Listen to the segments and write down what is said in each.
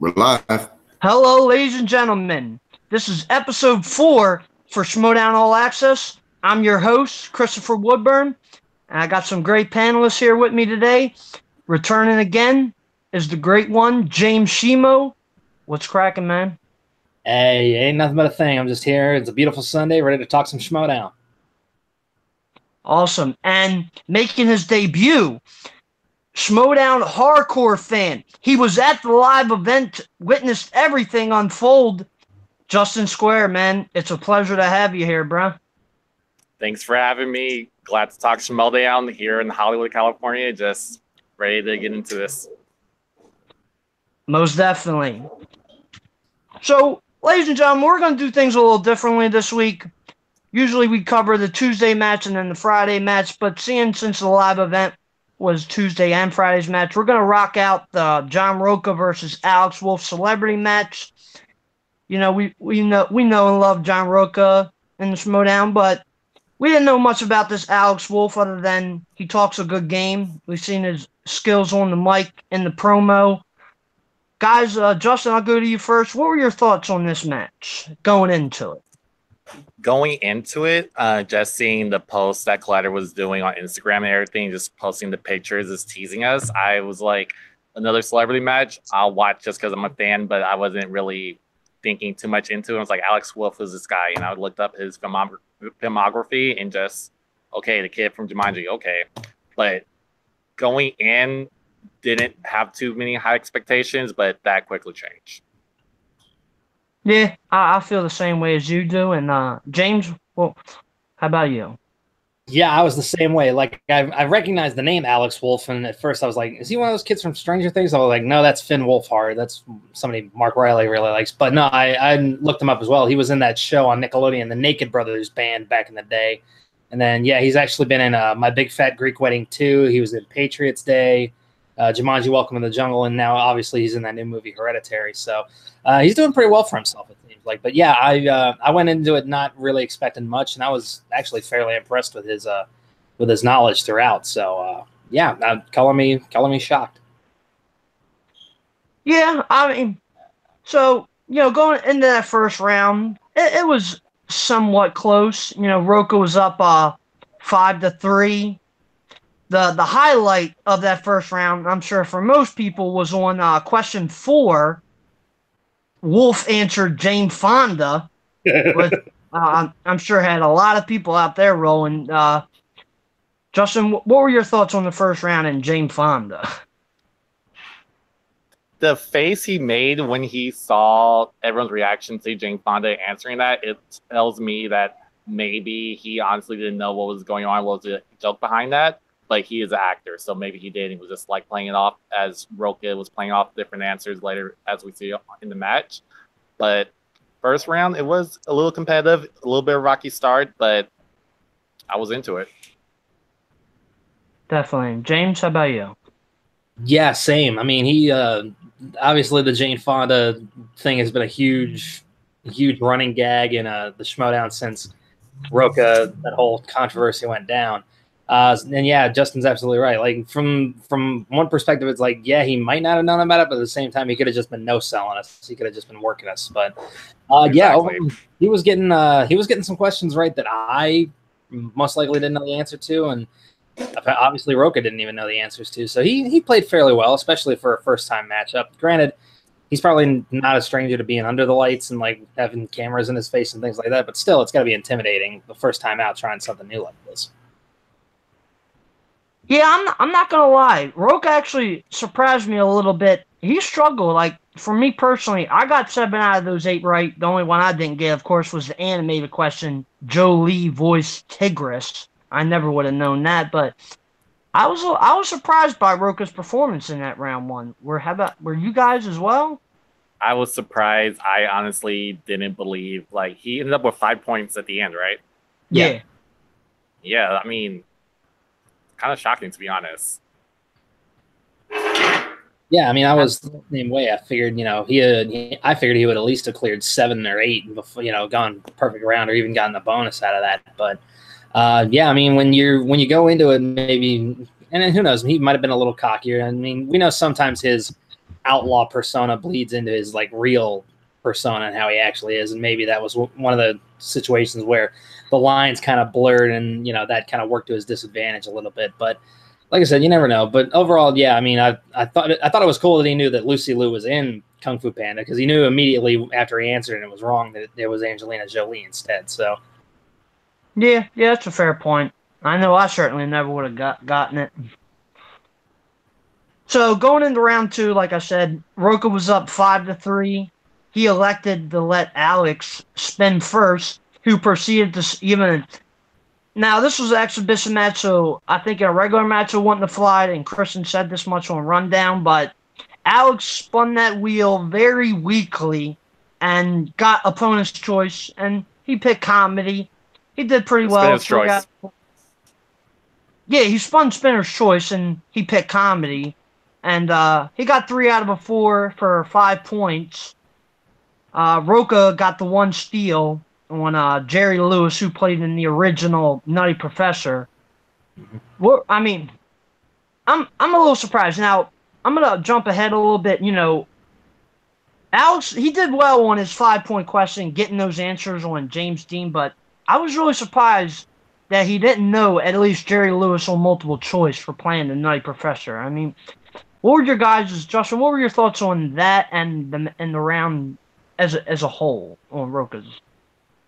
We're live. Hello, ladies and gentlemen. This is episode 4 for Schmoedown All Access. I'm your host, Christopher Woodburn, and I got some great panelists here with me today. Returning again is the great one, James Schmo. What's cracking, man? Hey, ain't nothing but a thing. I'm just here. It's a beautiful Sunday, ready to talk some Schmoedown. Awesome. And making his debut, Schmoedown hardcore fan. He was at the live event, witnessed everything unfold. Justin Square, man, it's a pleasure to have you here, bro. Thanks for having me. Glad to talk Schmoedown here in Hollywood, California. Just ready to get into this. Most definitely. So, ladies and gentlemen, we're going to do things a little differently this week. Usually we cover the Tuesday match and then the Friday match, but since the live event was Tuesday and Friday's match, we're going to rock out the John Roca versus Alex Wolf celebrity match. You know, we know and love John Roca in the Schmoedown, but we didn't know much about this Alex Wolf other than he talks a good game. We've seen his skills on the mic in the promo. Guys, Justin, I'll go to you first. What were your thoughts on this match going into it? Going into it, just seeing the posts that Collider was doing on Instagram and everything, just posting the pictures, just teasing us, I was like, another celebrity match, I'll watch just because I'm a fan, but I wasn't really thinking too much into it. I was like, Alex Wolf was this guy, and I looked up his filmography and just, okay, the kid from Jumanji, okay. But going in, didn't have too many high expectations, but that quickly changed. Yeah, I feel the same way as you do. And James, well, how about you? Yeah, I was the same way. Like, I recognized the name Alex Wolf, and at first I was like, is he one of those kids from Stranger Things? I was like, no, that's Finn Wolfhard. That's somebody Mark Riley really likes. But no, I looked him up as well. He was in that show on Nickelodeon, the Naked Brothers band back in the day. And then, yeah, he's actually been in My Big Fat Greek Wedding 2. He was in Patriots Day, Jumanji Welcome to the Jungle, and now obviously he's in that new movie Hereditary. So he's doing pretty well for himself, it seems like. But yeah, I went into it not really expecting much, and I was actually fairly impressed with his knowledge throughout. So yeah, calling me shocked. Yeah, I mean, so going into that first round, it was somewhat close. Roca was up 5-3. The highlight of that first round, I'm sure for most people, was on question 4. Wolf answered Jane Fonda, which I'm sure had a lot of people out there rolling. Justin, what were your thoughts on the first round and Jane Fonda? The face he made when he saw everyone's reaction to Jane Fonda answering that, it tells me that maybe he honestly didn't know what was going on, what was the joke behind that. But he is an actor, so maybe he did. He was just like playing it off as Roca was playing off different answers later as we see in the match. But first round, it was a little competitive, a little bit of a rocky start, but I was into it. Definitely. James, how about you? Yeah, same. I mean, he obviously the Jane Fonda thing has been a huge running gag in the Schmoedown since Roca, that whole controversy went down. And yeah, Justin's absolutely right. Like from one perspective, it's like, yeah, he might not have known about it, but at the same time, he could have just been no-selling us. He could have just been working us. But yeah, he was getting some questions right that I most likely didn't know the answer to, and obviously Roca didn't even know the answers to. So he played fairly well, especially for a first-time matchup. Granted, he's probably not a stranger to being under the lights and like having cameras in his face and things like that, but still, it's got to be intimidating the first time out trying something new like this. Yeah, I'm not gonna lie. Roca actually surprised me a little bit. He struggled. Like, for me personally, I got 7 out of those 8 right. The only one I didn't get, of course, was the animated question. Jolie voiced Tigress. I never would have known that, but I was surprised by Roca's performance in that round 1. Were you guys as well? I was surprised. I honestly didn't believe. Like, he ended up with 5 points at the end, right? Yeah. Yeah, I mean, kind of shocking, to be honest. Yeah, I mean, I was the same way. I figured, I figured he would at least have cleared 7 or 8 before, gone perfect round or even gotten a bonus out of that. But yeah, I mean, when you go into it, maybe, and who knows, he might have been a little cockier. I mean, we know sometimes his outlaw persona bleeds into his like real persona and how he actually is, and maybe that was one of the situations where the lines kind of blurred, and that kind of worked to his disadvantage a little bit. But like I said, you never know. But overall, yeah, I mean, I thought it was cool that he knew that Lucy Liu was in Kung Fu Panda, because he knew immediately after he answered and it was wrong that it was Angelina Jolie instead. So yeah, that's a fair point. I know I certainly never would have gotten it. So going into round 2, like I said, Roca was up 5-3. He elected to let Alex spin first, who proceeded to even. Now, this was an exhibition match, so I think in a regular match it wouldn't have flied, and Christian said this much on Rundown, but Alex spun that wheel very weakly and got opponent's choice, and he picked comedy. He did pretty well. Choice. Yeah, he spun Spinner's choice, and he picked comedy. And he got 3 out of 4 for 5 points. Roca got the 1 steal on Jerry Lewis, who played in the original Nutty Professor. Mm-hmm. Well, I mean, I'm a little surprised. Now, I'm gonna jump ahead a little bit. Alex, he did well on his 5-point question, getting those answers on James Dean, but I was really surprised that he didn't know at least Jerry Lewis on multiple choice for playing the Nutty Professor. I mean, what were your guys', Justin? What were your thoughts on that and the round as a whole on Roca's?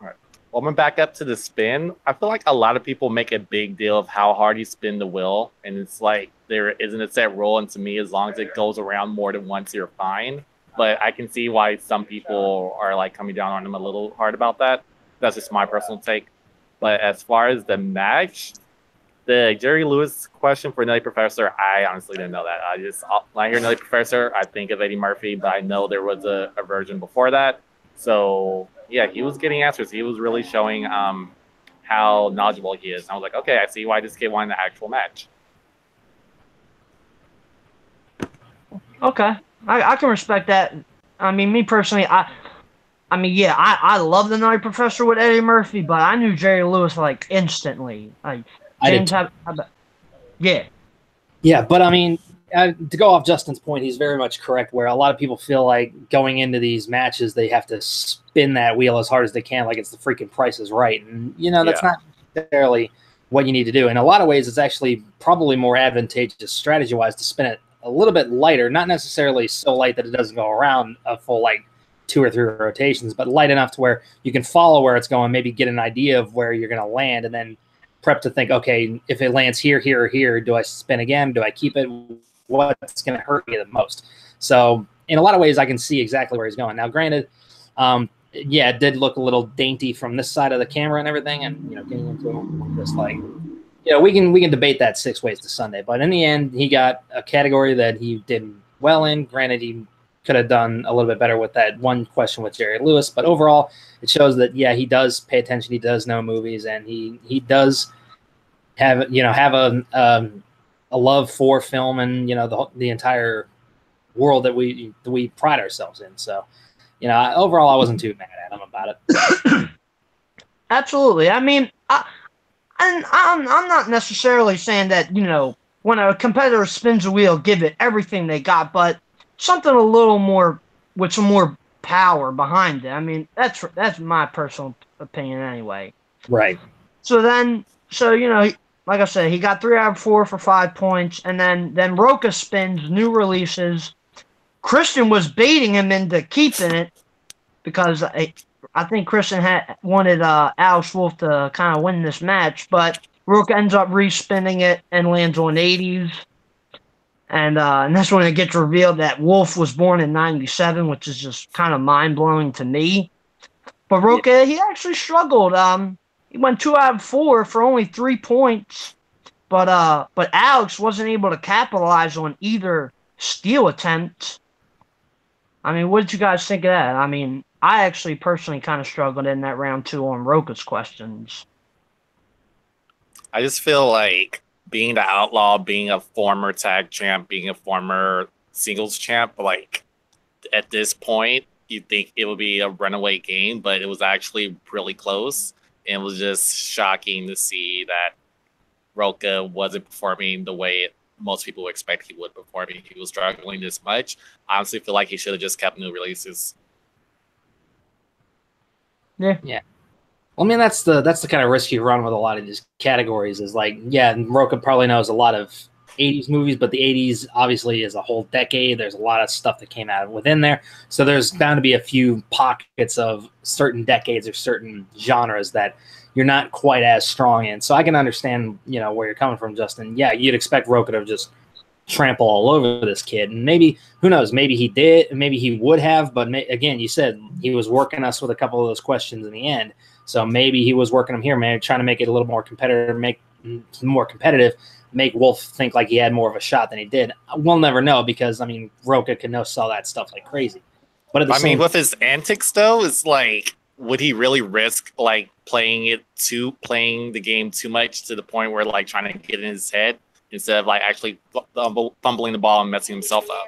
All right. Well, I'm gonna back up to the spin. I feel like a lot of people make a big deal of how hard you spin the wheel, and it's like there isn't a set rule. And to me, as long as it goes around more than once, you're fine. But I can see why some people are like coming down on him a little hard about that. That's just my personal take. But as far as the match, the Jerry Lewis question for Nutty Professor, I honestly didn't know that. When I hear Nutty Professor, I think of Eddie Murphy, but I know there was a version before that. So yeah, he was getting answers. He was really showing how knowledgeable he is. And I was like, okay, I see why this kid wanted the actual match. Okay, I can respect that. I mean, me personally, I love the Nutty Professor with Eddie Murphy, but I knew Jerry Lewis like instantly. Like James, yeah, but I mean, to go off Justin's point, he's very much correct. Where a lot of people feel like going into these matches, they have to spin that wheel as hard as they can, like it's the freaking Price is Right, and that's not necessarily what you need to do. In a lot of ways, it's actually probably more advantageous strategy-wise to spin it a little bit lighter, not necessarily so light that it doesn't go around a full like 2 or 3 rotations, but light enough to where you can follow where it's going, maybe get an idea of where you're going to land, and then prep to think, okay, if it lands here, here, or here, do I spin again? Do I keep it? What's going to hurt me the most? So in a lot of ways, I can see exactly where he's going. Now, granted, it did look a little dainty from this side of the camera and everything, and getting into it, just like we can debate that 6 ways to Sunday, but in the end, he got a category that he did well in. Granted, he could have done a little bit better with that one question with Jerry Lewis, but overall, it shows that he does pay attention. He does know movies, and he does have a love for film and the entire world that we pride ourselves in. So, overall, I wasn't too mad at him about it. Absolutely. I mean, I'm not necessarily saying that when a competitor spins a wheel, give it everything they got, but something a little more with some more power behind it. I mean, that's my personal opinion anyway. Right. So like I said, he got 3 out of 4 for 5 points, and then Roca spins new releases. Christian was baiting him into keeping it because I think Christian wanted Alex Wolf to kind of win this match, but Roca ends up respinning it and lands on 80s. And that's when it gets revealed that Wolf was born in 97, which is just kind of mind-blowing to me. But Roca, he actually struggled. He went 2 out of 4 for only 3 points. But Alex wasn't able to capitalize on either steal attempt. I mean, what did you guys think of that? I mean, I actually personally kind of struggled in that round 2 on Roca's questions. I just feel like being the outlaw, being a former tag champ, being a former singles champ, like at this point, you think it would be a runaway game, but it was actually really close. And it was just shocking to see that Roca wasn't performing the way most people would expect he would perform. He was struggling this much. I honestly feel like he should have just kept new releases. Yeah. Well, I mean, that's the kind of risk you run with a lot of these categories. Is like, yeah, Roka probably knows a lot of '80s movies, but the '80s obviously is a whole decade. There's a lot of stuff that came out within there, so there's bound to be a few pockets of certain decades or certain genres that you're not quite as strong in. So I can understand, where you're coming from, Justin. Yeah, you'd expect Roka to just trample all over this kid, and maybe, who knows, maybe he did, maybe he would have, but again, you said he was working us with a couple of those questions in the end. So maybe he was working them here, man, trying to make it a little more competitive, make Wolf think like he had more of a shot than he did. We'll never know because, I mean, Roka can sell that stuff like crazy. But at the same, with his antics, though, it's like, would he really risk like playing the game too much to the point where like trying to get in his head instead of like actually fumbling the ball and messing himself up?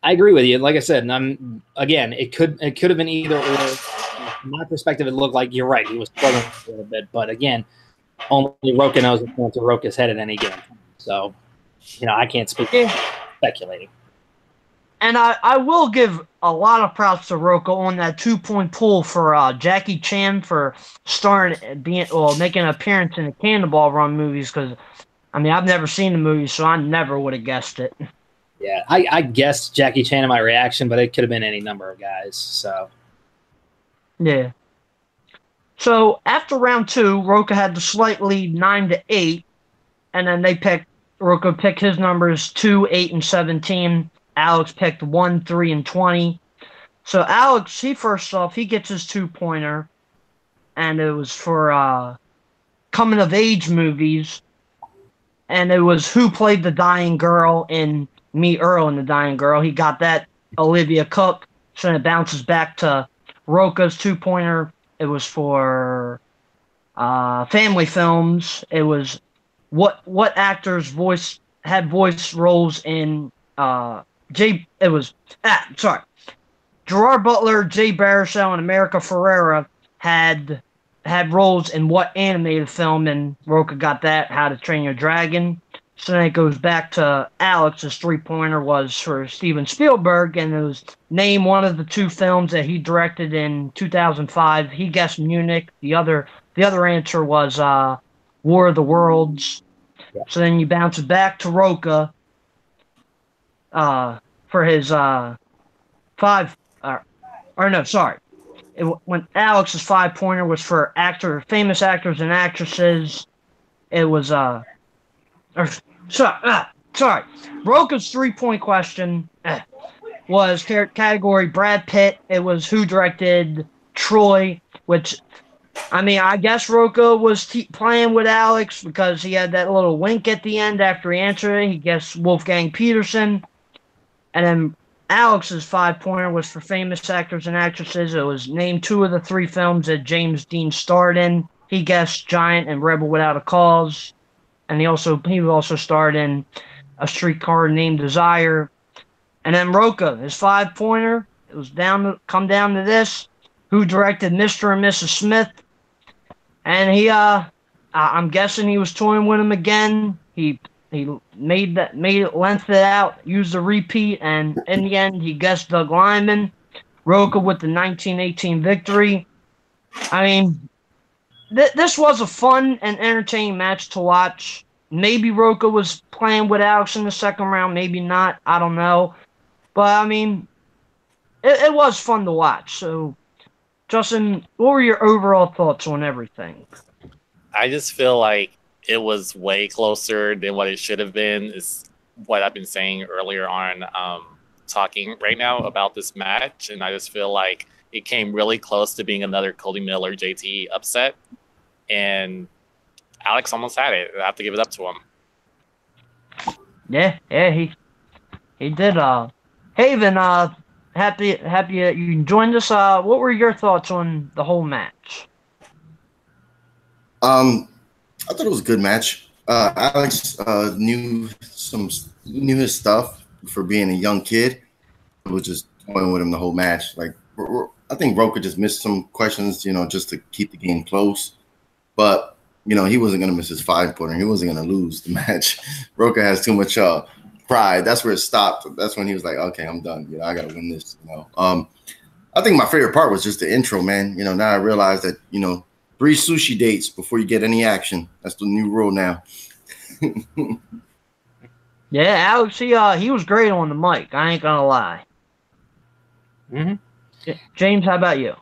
I agree with you. Like I said, again, it could have been either or. From my perspective, it looked like you're right. He was struggling a little bit, but again, only Roka knows what's going to Roka's head at any given time. So, I can't speak speculating. And I will give a lot of props to Roka on that 2-point pull for Jackie Chan for making an appearance in the Cannonball Run movies, because, I mean, I've never seen the movie, so I never would have guessed it. Yeah, I guessed Jackie Chan in my reaction, but it could have been any number of guys. So, yeah. So after round 2, Roka had the slight lead 9-8, and then Roka picked his numbers 2, 8, and 17. Alex picked 1, 3, and 20. So Alex, he gets his 2-pointer, and it was for coming of age movies, and it was Who Played the Dying Girl in Me, Earl, and the Dying Girl. He got that, Olivia Cook. So then it bounces back to Roka's 2-pointer. It was for family films. It was what actors had voice roles in Gerard Butler, Jay Baruchel, and America Ferrera had roles in what animated film, and Roka got that, How to Train Your Dragon. So then it goes back to Alex's 3-pointer was for Steven Spielberg, and it was name one of the 2 films that he directed in 2005. He guessed Munich. The other answer was War of the Worlds. Yeah. So then you bounce it back to Roka for his when Alex's 5-pointer was for famous actors and actresses. It was Roka's 3-point question was category Brad Pitt. It was who directed Troy, which, I mean, I guess Roka was playing with Alex because he had that little wink at the end after he answered it. He guessed Wolfgang Peterson. And then Alex's 5-pointer was for famous actors and actresses. It was name 2 of the 3 films that James Dean starred in. He guessed Giant and Rebel Without a Cause. And he also starred in A Streetcar Named Desire. And then Roka, his 5-pointer, it was come down to this: who directed Mr. and Mrs. Smith? And he, I'm guessing he was toying with him again. He made it, lengthed it out, used the repeat, and in the end, he guessed Doug Liman. Roka with the 1918 victory. I mean, this was a fun and entertaining match to watch. Maybe Roka was playing with Alex in the second round, maybe not. I don't know. But, I mean, it was fun to watch. So, Justin, what were your overall thoughts on everything? I just feel like it was way closer than what it should have been, is what I've been saying earlier on, talking right now about this match. And I just feel like it came really close to being another Cody Miller JT upset. And Alex almost had it. I have to give it up to him. Yeah, he did. Haven, happy that you joined us. What were your thoughts on the whole match? I thought it was a good match. Alex knew his stuff for being a young kid. I was just going with him the whole match. Like, I think Roka just missed some questions, just to keep the game close. But you know, he wasn't gonna miss his 5-pointer. He wasn't gonna lose the match. Roca has too much pride. That's where it stopped. That's when he was like, okay, I'm done. You know, I gotta win this. You know, I think my favorite part was just the intro, man. You know, now I realize that, you know, 3 sushi dates before you get any action. That's the new rule now. Yeah, Alex, he was great on the mic. I ain't gonna lie. Mm-hmm. James, how about you?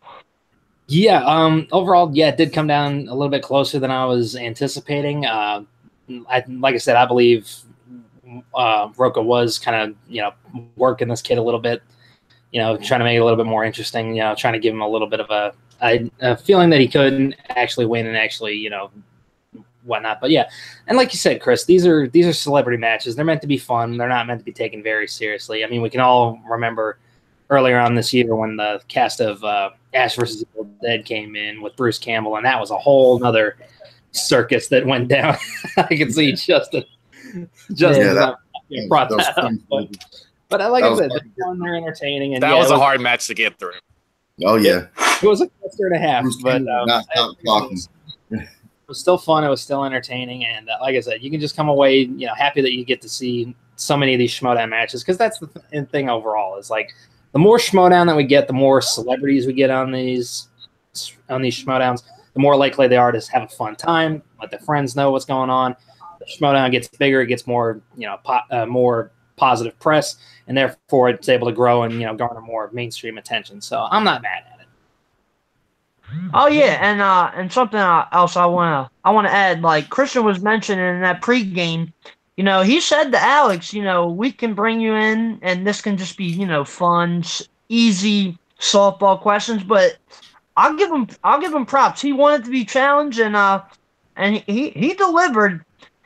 Yeah, overall, yeah, it did come down a little bit closer than I was anticipating. Like I said, I believe Roca was kind of, you know, working this kid a little bit, you know, trying to make it a little bit more interesting, you know, trying to give him a little bit of a feeling that he could actually win and actually, you know, whatnot. But yeah, and like you said, Chris, these are celebrity matches. They're meant to be fun. They're not meant to be taken very seriously. I mean, we can all remember earlier on this year when the cast of Ash vs. Evil Dead came in with Bruce Campbell, and that was a whole nother circus that went down. I can see Justin brought that up. But like I said, they're fun, they're entertaining. And that was a hard match to get through. Oh, yeah. It was a cluster and a half, but it was still fun. It was still entertaining. And like I said, you can just come away, you know, happy that you get to see so many of these Schmoedown matches, because that's the thing overall is like the more Schmoedown that we get, the more celebrities we get on these Schmoedowns, the more likely they are to have a fun time, let their friends know what's going on. The Schmoedown gets bigger, it gets more, you know, more positive press, and therefore it's able to grow and, you know, garner more mainstream attention. So I'm not mad at it. Oh yeah, and something else I wanna add. Like Christian was mentioning in that pregame, you know, he said to Alex, you know, we can bring you in, and this can just be, you know, fun, easy softball questions. But I'll give him props. He wanted to be challenged, and he delivered.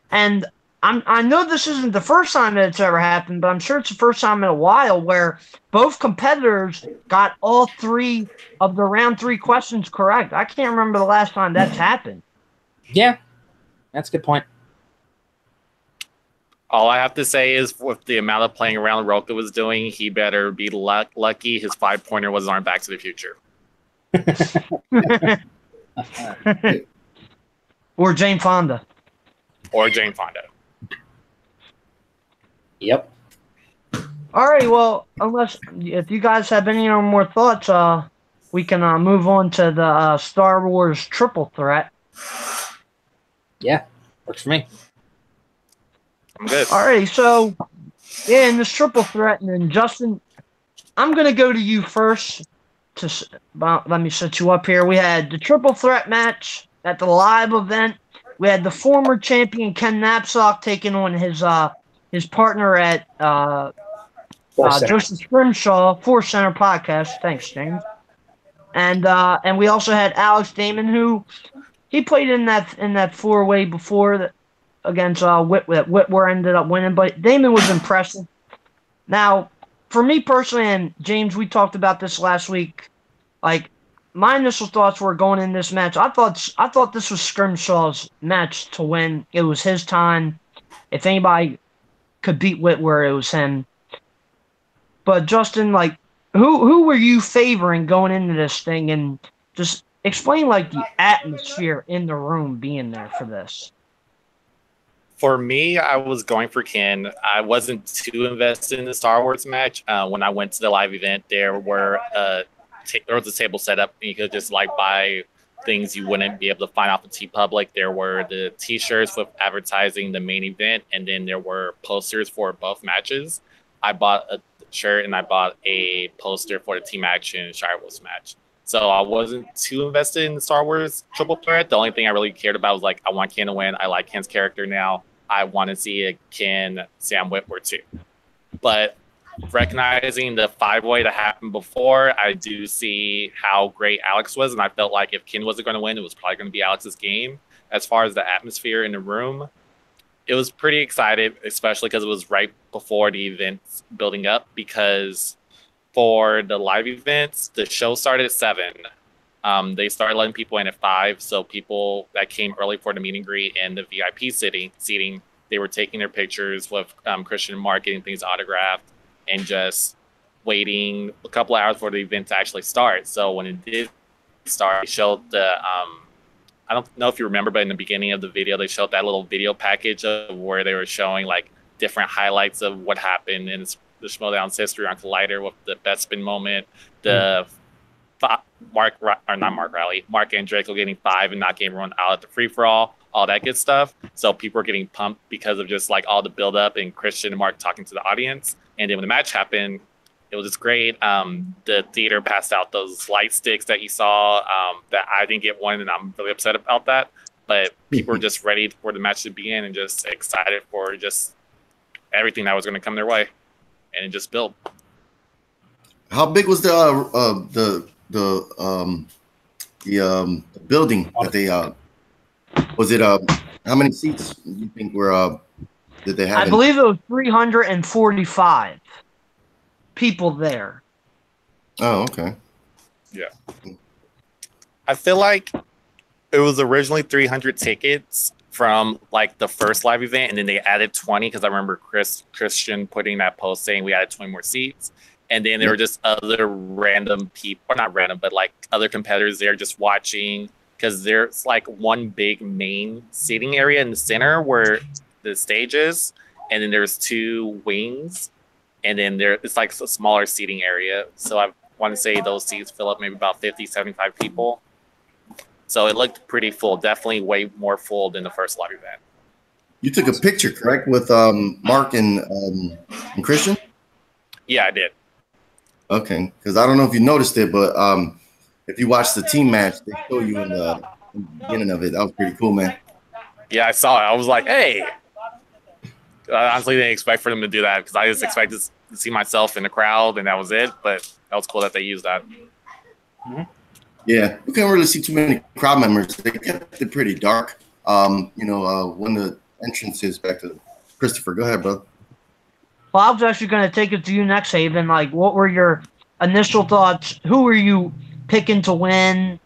And I know this isn't the first time that it's ever happened, but I'm sure it's the first time in a while where both competitors got all 3 of the round 3 questions correct. I can't remember the last time that's happened. Yeah, that's a good point. All I have to say is with the amount of playing around Roca was doing, he better be lucky his 5-pointer wasn't on Back to the Future. Or Jane Fonda. Or Jane Fonda. Yep. All right, well, if you guys have any more thoughts, we can move on to the Star Wars triple threat. Yeah, works for me. I'm good. All right, so yeah, in this triple threat, and then Justin, I'm gonna go to you first. Let me set you up here. We had the triple threat match at the live event. We had the former champion Ken Knapsack taking on his partner at Joseph Scrimshaw, Force Center Podcast. Thanks, James. And we also had Alex Damon, who he played in that 4-way before against Whitwer ended up winning, but Damon was impressive. Now, for me personally, and James, we talked about this last week. Like, my initial thoughts were going in this match. I thought this was Scrimshaw's match to win. It was his time. If anybody could beat Whitwer, it was him. But Justin, like, who were you favoring going into this thing, and just explain like the atmosphere in the room being there for this? For me, I was going for Ken. I wasn't too invested in the Star Wars match. When I went to the live event, there was a table set up, and you could just like buy things you wouldn't be able to find off of TeePublic. There were the T-shirts with advertising the main event, and then there were posters for both matches. I bought a shirt and I bought a poster for the Team Action Shire Wolves match. So I wasn't too invested in the Star Wars triple threat. The only thing I really cared about was like, I want Ken to win. I like Ken's character now. I want to see a Ken Sam Whitwer too. But recognizing the 5-way that happened before, I do see how great Alex was, and I felt like if Ken wasn't going to win, it was probably going to be Alex's game. As far as the atmosphere in the room, it was pretty excited, especially because it was right before the events building up, because for the live events, the show started at 7. They started letting people in at 5, so people that came early for the meet and greet and the VIP seating, they were taking their pictures with Christian and Mark, getting things autographed, and just waiting a couple hours for the event to actually start. So when it did start, they showed the I don't know if you remember, but in the beginning of the video, they showed that little video package of where they were showing like different highlights of what happened in the Schmoedown's history on Collider, with the best spin moment, the Mark and Draco getting 5 and not getting everyone out at the free for all that good stuff. So people were getting pumped because of just like all the build up and Christian and Mark talking to the audience. And then when the match happened, it was just great. The theater passed out those light sticks that you saw that I didn't get one, and I'm really upset about that. But people were just ready for the match to begin and just excited for just everything that was going to come their way, and it just built. How big was the building that they was it how many seats do you think were did they have? I believe it was 345 people there. Oh, okay. Yeah. I feel like it was originally 300 tickets from like the first live event, and then they added 20 because I remember Christian putting that post saying we added 20 more seats. And then there were just other random people, or not random, but like other competitors there just watching, because there's like one big main seating area in the center where the stage is, and then there's 2 wings, and then it's like a smaller seating area. So I want to say those seats fill up maybe about 50, 75 people. So it looked pretty full, definitely way more full than the first live event. You took a picture, correct, with Mark and Christian? Yeah, I did. Okay, because I don't know if you noticed it, but if you watch the team match, they show you in the beginning of it. That was pretty cool, man. Yeah, I saw it. I was like, hey. I honestly didn't expect for them to do that, because I just expected to see myself in the crowd, and that was it. But that was cool that they used that. Mm-hmm. Yeah, we couldn't really see too many crowd members. They kept it pretty dark. When the entrance is back to Christopher. Go ahead, bro. Well, I was actually going to take it to you next, Haven. Like, what were your initial thoughts? Who were you picking to win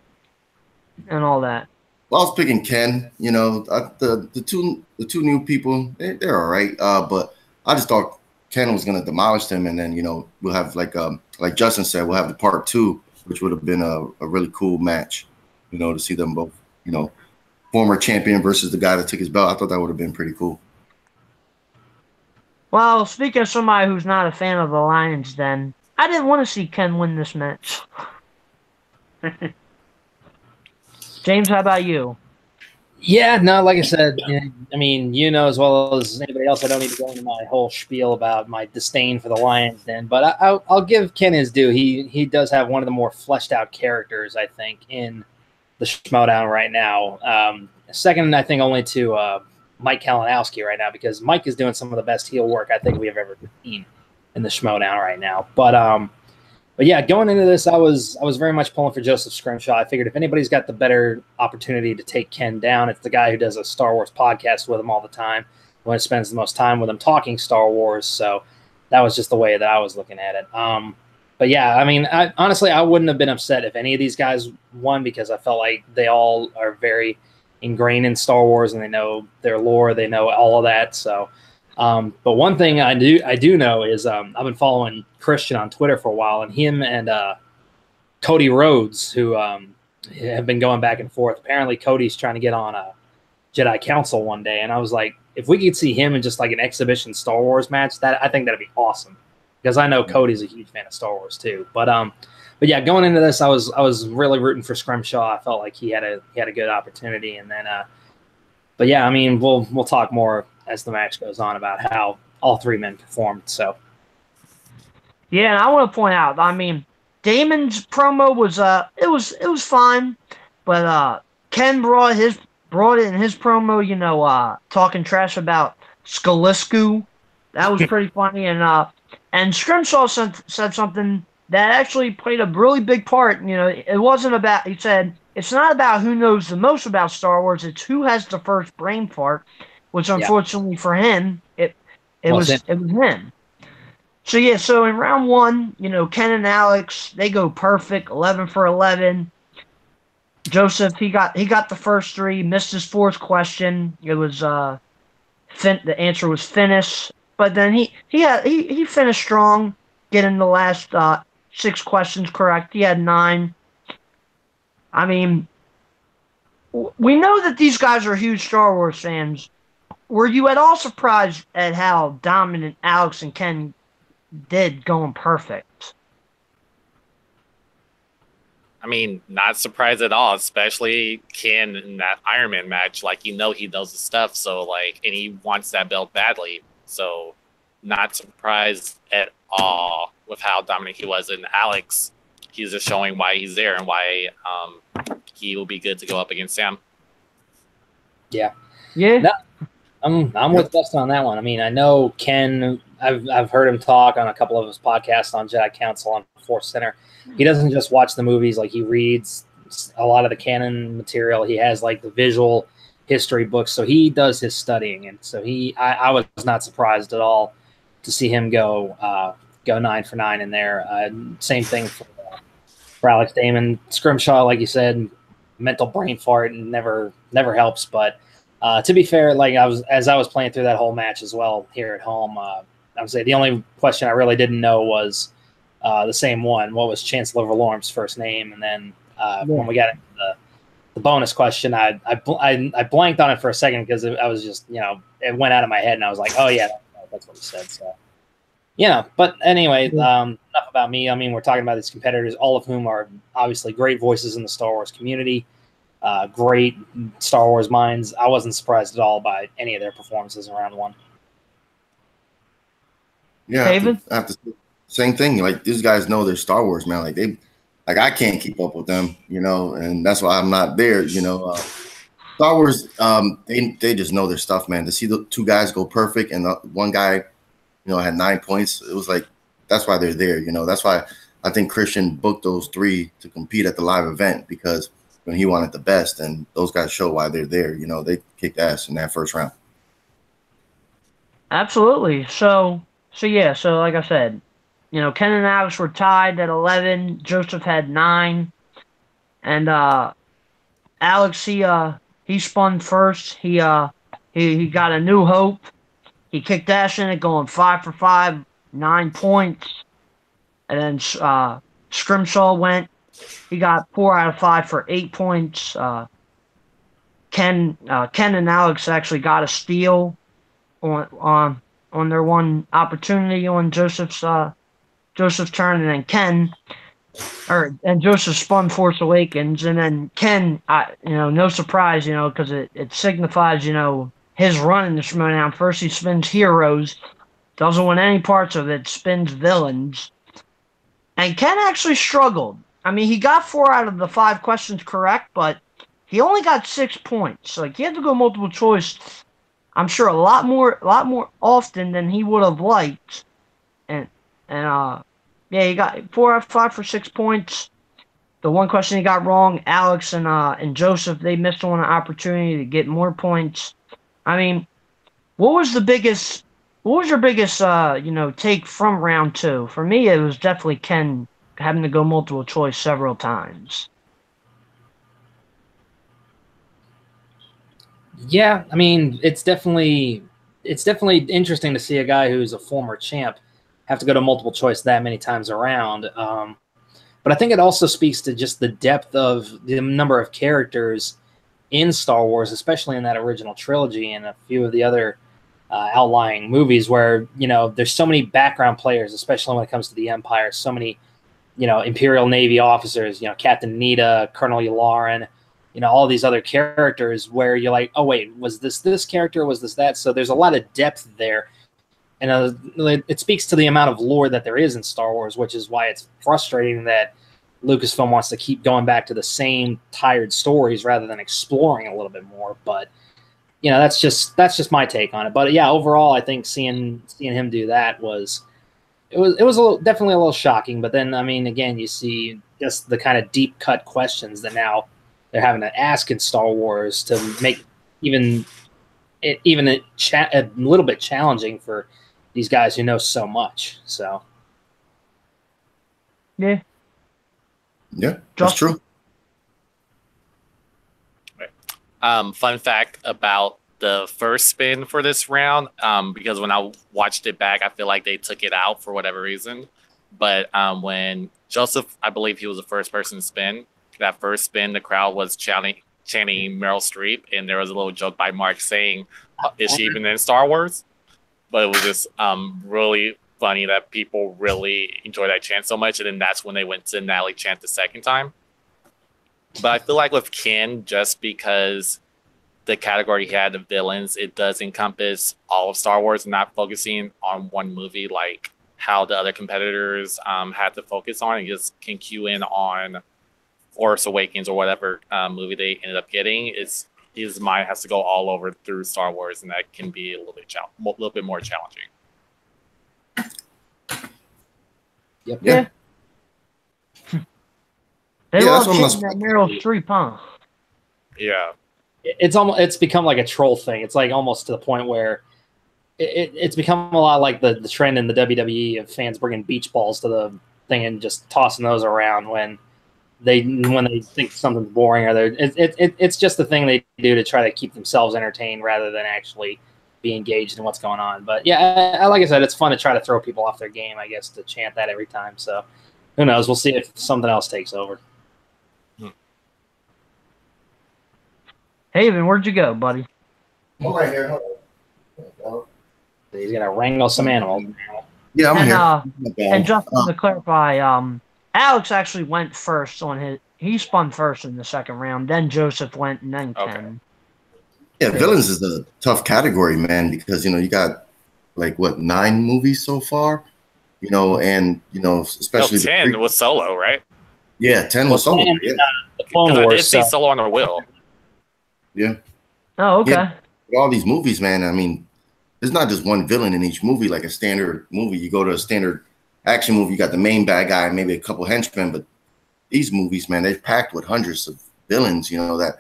and all that? Well, I was picking Ken. You know, the two new people, they're all right. But I just thought Ken was going to demolish them, and then we'll have like Justin said, we'll have the part 2, which would have been a really cool match. To see them both. Former champion versus the guy that took his belt. I thought that would have been pretty cool. Well, speaking of somebody who's not a fan of the Lions, then I didn't want to see Ken win this match. James, how about you? Yeah, no, like I said, I mean, as well as anybody else, I don't need to go into my whole spiel about my disdain for the Lions then, but I'll give Ken his due. He does have one of the more fleshed out characters, I think, in the Schmoedown right now. Second, I think, only to Mike Kalinowski right now, because Mike is doing some of the best heel work I think we have ever seen in the Schmoedown right now. But yeah, going into this, I was very much pulling for Joseph Scrimshaw. I figured if anybody's got the better opportunity to take Ken down, it's the guy who does a Star Wars podcast with him all the time, who spends the most time with him talking Star Wars. So that was just the way that I was looking at it. But yeah, I mean, honestly, I wouldn't have been upset if any of these guys won, because I felt like they all are very ingrained in Star Wars and they know their lore, they know all of that. So, but one thing I do know is I've been following Christian on Twitter for a while, and him and Cody Rhodes, who have been going back and forth. Apparently, Cody's trying to get on a Jedi Council one day, and I was like, if we could see him in just like an exhibition Star Wars match, I think that'd be awesome, because I know Cody's a huge fan of Star Wars too. But yeah, going into this, I was really rooting for Scrimshaw. I felt like he had a good opportunity, and then but yeah, I mean, we'll talk more as the match goes on about how all 3 men performed. So yeah, and I want to point out, I mean, Damon's promo was it was fine, but Ken brought it in his promo, talking trash about Skolisku. That was pretty funny, and Scrimshaw said something that actually played a really big part. It wasn't about, he said, it's not about who knows the most about Star Wars, it's who has the first brain fart, which unfortunately for him, it was him. So yeah, so in round 1, Ken and Alex, they go perfect, 11 for 11. Joseph, he got the first 3, missed his 4th question. It was the answer was finish, but then he finished strong, getting the last 6 questions correct. He had 9. I mean, we know that these guys are huge Star Wars fans. Were you at all surprised at how dominant Alex and Ken did going perfect? I mean, not surprised at all, especially Ken in that Iron Man match. Like, he knows his stuff, so like, and he wants that belt badly. So, not surprised at all with how dominant he was. And Alex, he's just showing why he's there and why he will be good to go up against Sam. Yeah. No, I'm with Dustin on that one. I mean, I know Ken. I've heard him talk on a couple of his podcasts on Jedi Council on Force Center. He doesn't just watch the movies; like he reads a lot of the canon material. He has like the visual history books, so he does his studying. And so I was not surprised at all to see him go 9 for 9 in there. Same thing for Alex Damon. Scrimshaw, like you said, mental brain fart never helps. But to be fair, like as I was playing through that whole match as well here at home, I would say the only question I really didn't know was the same one. What was Chancellor Valorum's first name? And then when we got into the bonus question, I blanked on it for a second because I was just, it went out of my head and I was like, oh yeah, that's what he said. So but anyway, enough about me. I mean, we're talking about these competitors, all of whom are obviously great voices in the Star Wars community, great Star Wars minds. I wasn't surprised at all by any of their performances in round one. Yeah, I have to say, same thing. Like, these guys know their Star Wars, man. Like I can't keep up with them, and that's why I'm not there. Star Wars, they just know their stuff, man. To see the two guys go perfect and the one guy, had 9 points, it was like, that's why they're there. That's why I think Christian booked those 3 to compete at the live event, because when he wanted the best, and those guys show why they're there. They kicked ass in that first round. Absolutely. So like I said, Ken and Alex were tied at 11. Joseph had 9, and Alex he spun first. He got a new hope. He kicked ass in it, going 5 for 5, 9 points, and then Scrimshaw went. He got 4 out of 5 for 8 points. Ken and Alex actually got a steal on their one opportunity on Joseph's turn, and then and Joseph spun Force Awakens, and then Ken, no surprise, because it signifies, his run in the Schmoedown. First he spins heroes, doesn't win any parts of it, spins villains, and Ken actually struggled. I mean, he got 4 out of the 5 questions correct, but he only got 6 points. Like, he had to go multiple choice, I'm sure, a lot more often than he would have liked. And he got 4 out of 5 for 6 points. The one question he got wrong, Alex and Joseph, they missed on an opportunity to get more points. I mean, what was your biggest take from round 2? For me, it was definitely Ken having to go multiple choice several times. Yeah, I mean, it's definitely interesting to see a guy who's a former champ have to go to multiple choice that many times around. But I think it also speaks to just the depth of the number of characters in Star Wars, especially in that original trilogy and a few of the other outlying movies where, there's so many background players, especially when it comes to the Empire, so many, Imperial Navy officers, Captain Nita, Colonel Yularen, all these other characters where you're like, oh, wait, was this character? Was this that? So there's a lot of depth there. And it speaks to the amount of lore that there is in Star Wars, which is why it's frustrating that Lucasfilm wants to keep going back to the same tired stories rather than exploring a little bit more. But, that's just my take on it. But yeah, overall, I think seeing him do that was definitely a little shocking. But then, I mean, again, you see just the kind of deep cut questions that now they're having to ask in Star Wars to make even a little bit challenging for these guys who know so much. So, yeah, that's true. Fun fact about the first spin for this round, because when I watched it back, I feel like they took it out for whatever reason. But when Joseph, I believe he was the first person to spin, that first spin, the crowd was chanting chanting Meryl Streep, and there was a little joke by Mark saying, "Is she even in Star Wars?" But it was just really funny that people really enjoyed that chant so much, and then that's when they went to Natalie chant the second time. But I feel like with Ken, just because the category he had of villains, it does encompass all of Star Wars, not focusing on one movie like how the other competitors had to focus on, and just can cue in on Force Awakens or whatever movie they ended up getting. His mind has to go all over through Star Wars, and that can be a little bit more challenging. Yep. Yeah. They Yeah, love that's what chanting that Meryl Streep, huh? Yeah. It's become like a troll thing. It's like almost to the point where it's become a lot like the trend in the WWE of fans bringing beach balls to the thing and just tossing those around when they think something's boring, or it's just the thing they do to try to keep themselves entertained rather than actually be engaged in what's going on. But yeah, like I said, it's fun to try to throw people off their game, I guess, to chant that every time. So who knows? We'll see if something else takes over. Haven, where'd you go, buddy? I'm right here. He's gonna wrangle some animals. Yeah, I'm And, here. And just to clarify, Alex actually went first on his. He spun first in the second round. Then Joseph went, and then Ken. Yeah, villains is a tough category, man, because you got like 9 movies so far, and especially 10 was Solo, right? Yeah, 10 was Solo. Yeah. The Clone I Wars did see Solo on the wheel. Yeah. Oh, okay. Yeah. With all these movies, man, I mean, there's not just one villain in each movie like a standard movie. You go to a standard action movie, you got the main bad guy and maybe a couple henchmen, but these movies, man, they're packed with hundreds of villains, that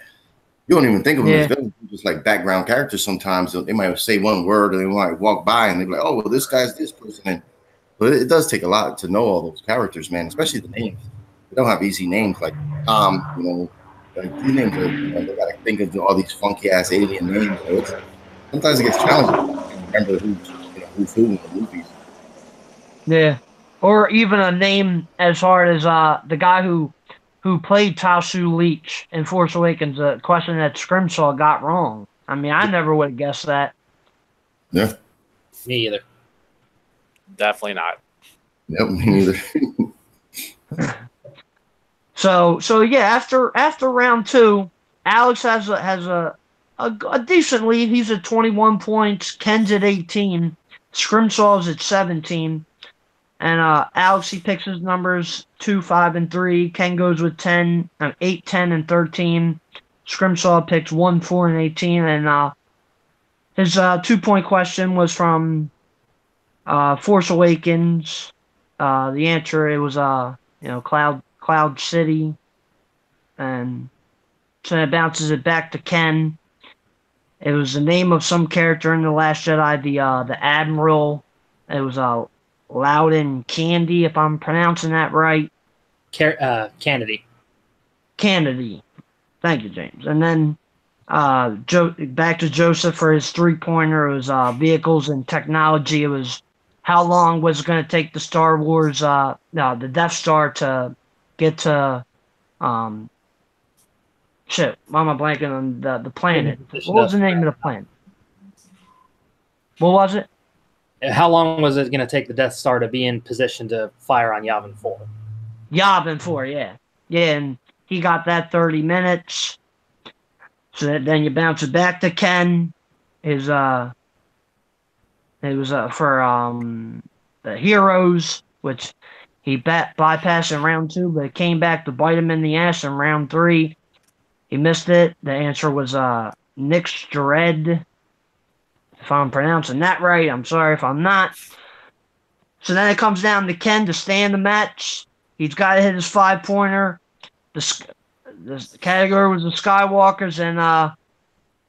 you don't even think of them as villains, just like background characters sometimes. They might say one word or they might walk by and they're like, oh, well, this guy's this person. But it does take a lot to know all those characters, man, especially the names. They don't have easy names like Tom, like these names are, they got to think of all these funky ass alien names. So sometimes it gets challenging to remember who's who in the movies. Yeah. Or even a name as hard as the guy who played Tasu Leech in Force Awakens, a question that Scrimshaw got wrong. I mean, I never would have guessed that. Yeah. Me either. Definitely not. Yep, me neither. So yeah, after round 2, Alex has a decent lead. He's at 21 points. Ken's at 18. Scrimshaw's at 17. And Alex, he picks his numbers 2, 5, and 3. Ken goes with 8, 10, and 13. Scrimshaw picks 1, 4, and 18. And his 2-point question was from Force Awakens. The answer, it was Cloud City, and so it bounces it back to Ken. It was the name of some character in The Last Jedi, the Admiral. It was Loudon Candy, if I'm pronouncing that right. Kennedy. Kennedy. Thank you, James. And then back to Joseph for his 3-pointer. It was vehicles and technology. It was how long was it going to take the Star Wars, the Death Star to get to, shit, why am I blanking on the planet? What was the name of the planet? What was it? How long was it going to take the Death Star to be in position to fire on Yavin 4? Yavin 4, yeah. Yeah, and he got that 30 minutes. So then you bounce it back to Ken. It was for the Heroes, which he bypassed in round 2, but it came back to bite him in the ass in round 3. He missed it. The answer was Nick's Dread. If I'm pronouncing that right, I'm sorry if I'm not. So then it comes down to Ken to stay in the match. He's got to hit his 5-pointer. The category was the Skywalkers, and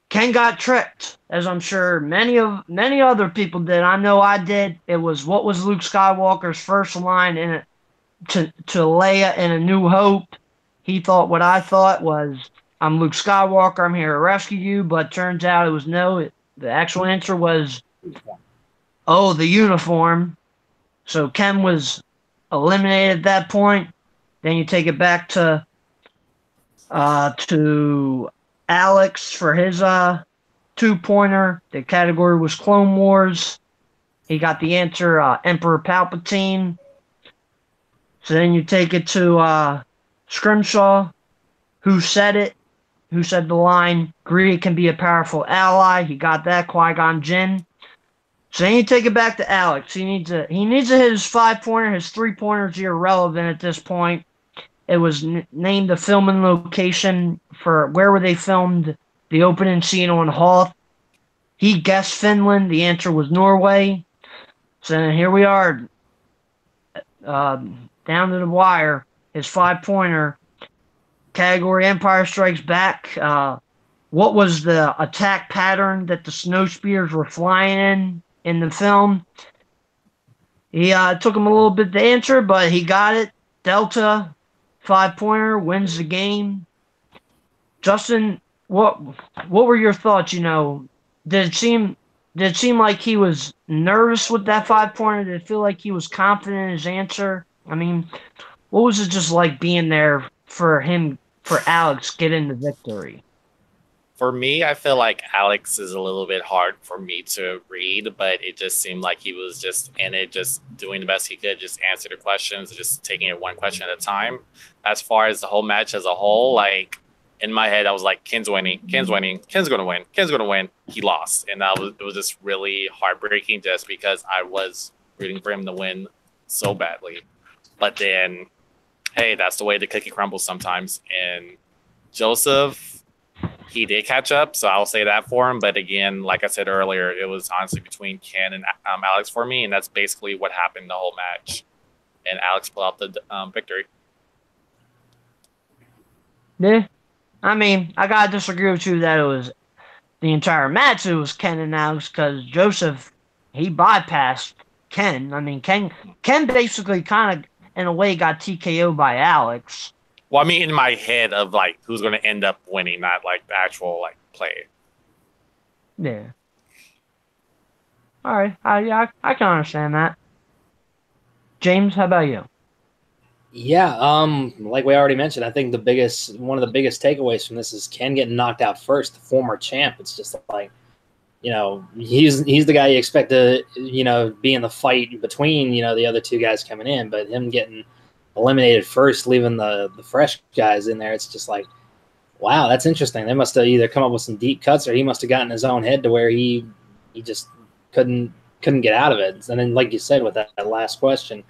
Ken got tricked, as I'm sure many other people did. I know I did. It was, what was Luke Skywalker's first line to Leia in A New Hope? He thought what I thought was, I'm Luke Skywalker, I'm here to rescue you, but turns out it was no. The actual answer was, oh, the uniform. So Ken was eliminated at that point. Then you take it back to Alex for his 2-pointer. The category was Clone Wars. He got the answer Emperor Palpatine. So then you take it to Scrimshaw. Who said it? Who said the line, greed can be a powerful ally? He got that, Qui-Gon Jinn. So then you take it back to Alex. He needs to hit his 5-pointer. His 3-pointers are irrelevant at this point. It was named the filming location for where they filmed the opening scene on Hoth. He guessed Finland. The answer was Norway. So then here we are, down to the wire. His 5-pointer. Category Empire Strikes Back. What was the attack pattern that the snow spears were flying in the film? He took him a little bit to answer, but he got it. Delta, 5-pointer, wins the game. Justin, what were your thoughts? Did it seem like he was nervous with that 5-pointer? Did it feel like he was confident in his answer? I mean, what was it just like being there for Alex getting the victory? For me, I feel like Alex is a little bit hard for me to read, but it just seemed like he was just in it, just doing the best he could, just answer the questions, just taking it one question at a time. As far as the whole match as a whole, like in my head, I was like, Ken's winning, Ken's going to win. He lost. And it was just really heartbreaking just because I was rooting for him to win so badly. But then, hey, that's the way the cookie crumbles sometimes. And Joseph, he did catch up, so I'll say that for him. But again, like I said earlier, it was honestly between Ken and Alex for me, and that's basically what happened the whole match. And Alex pulled out the victory. Yeah. I mean, I got to disagree with you that it was the entire match, it was Ken and Alex, because Joseph, he bypassed Ken. I mean, Ken basically kind of, in a way, got TKO'd by Alex. Well, I mean, in my head of, like, who's going to end up winning, not, like, the actual, like, play. Yeah. All right. I can understand that. James, how about you? Yeah, like we already mentioned, I think one of the biggest takeaways from this is Ken getting knocked out first, the former champ. It's just like, he's the guy you expect to, be in the fight between, the other two guys coming in, but him getting eliminated first, leaving the fresh guys in there, it's just like, wow, that's interesting. They must have either come up with some deep cuts or he must have gotten in his own head to where he just couldn't get out of it. And then, like you said, with that last question,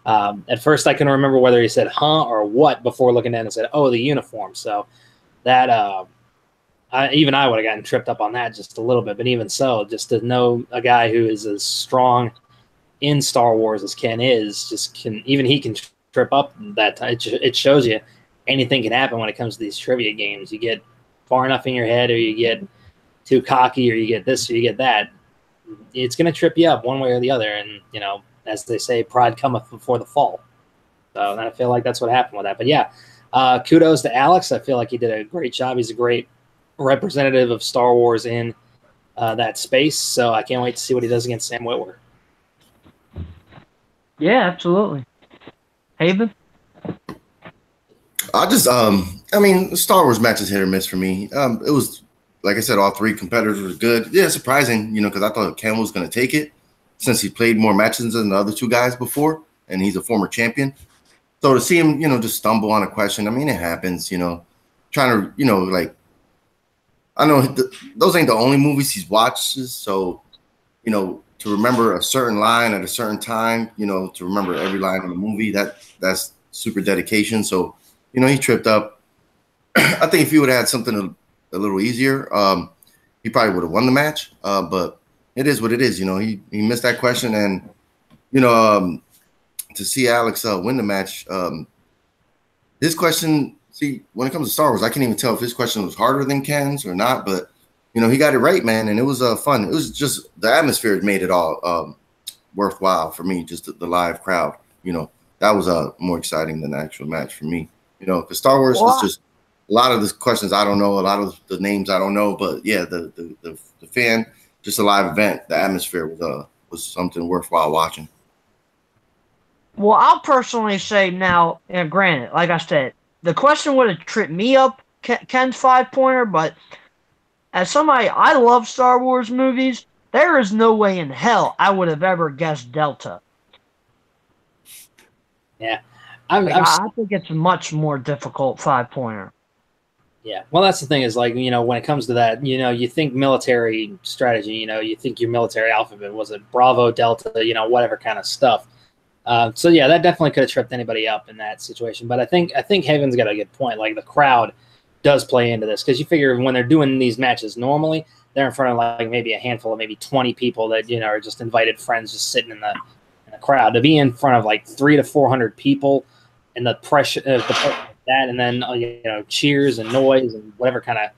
at first I couldn't remember whether he said huh or what before looking at it and said, oh, the uniform. So that I would have gotten tripped up on that just a little bit. But even so, just to know a guy who is as strong in Star Wars as Ken is, he can trip up that time. It shows you anything can happen when it comes to these trivia games. You get far enough in your head, or you get too cocky, or you get this, or you get that. It's going to trip you up one way or the other. And, as they say, pride cometh before the fall. So I feel like that's what happened with that. But yeah, kudos to Alex. I feel like he did a great job. He's a great representative of Star Wars in that space. So I can't wait to see what he does against Sam Witwer. Yeah, absolutely. Haven? The Star Wars matches hit or miss for me. It was, like I said, all three competitors were good. Yeah, surprising, because I thought Ken was going to take it since he played more matches than the other two guys before, and he's a former champion. So to see him, just stumble on a question, I mean, it happens, trying to, I know those ain't the only movies he's watched, so, to remember a certain line at a certain time, to remember every line in the movie, that's super dedication. So, he tripped up. I think if he would have had something a little easier, he probably would have won the match. But it is what it is. He missed that question, and to see Alex win the match, his question. See, when it comes to Star Wars, I can't even tell if his question was harder than Ken's or not. But he got it right, man, and it was fun. It was just the atmosphere made it all worthwhile for me. Just the live crowd, that was more exciting than the actual match for me. Because Star Wars was just a lot of the questions I don't know, a lot of the names I don't know. But yeah, the fan, just a live event, the atmosphere was something worthwhile watching. Well, I'll personally say now, granted, like I said, the question would have tripped me up. Ken's 5-pointer, but as somebody, I love Star Wars movies. There is no way in hell I would have ever guessed Delta. Yeah. I think it's a much more difficult 5-pointer. Yeah. Well, that's the thing is, like, when it comes to that, you think military strategy, you think your military alphabet, was it Bravo, Delta, whatever kind of stuff. So yeah, that definitely could have tripped anybody up in that situation. But I think Haven's got a good point. Like, the crowd does play into this, because you figure when they're doing these matches normally, they're in front of like maybe a handful of maybe 20 people that are just invited friends just sitting in the crowd. To be in front of like 300 to 400 people, and the pressure of that, and then cheers and noise and whatever kind of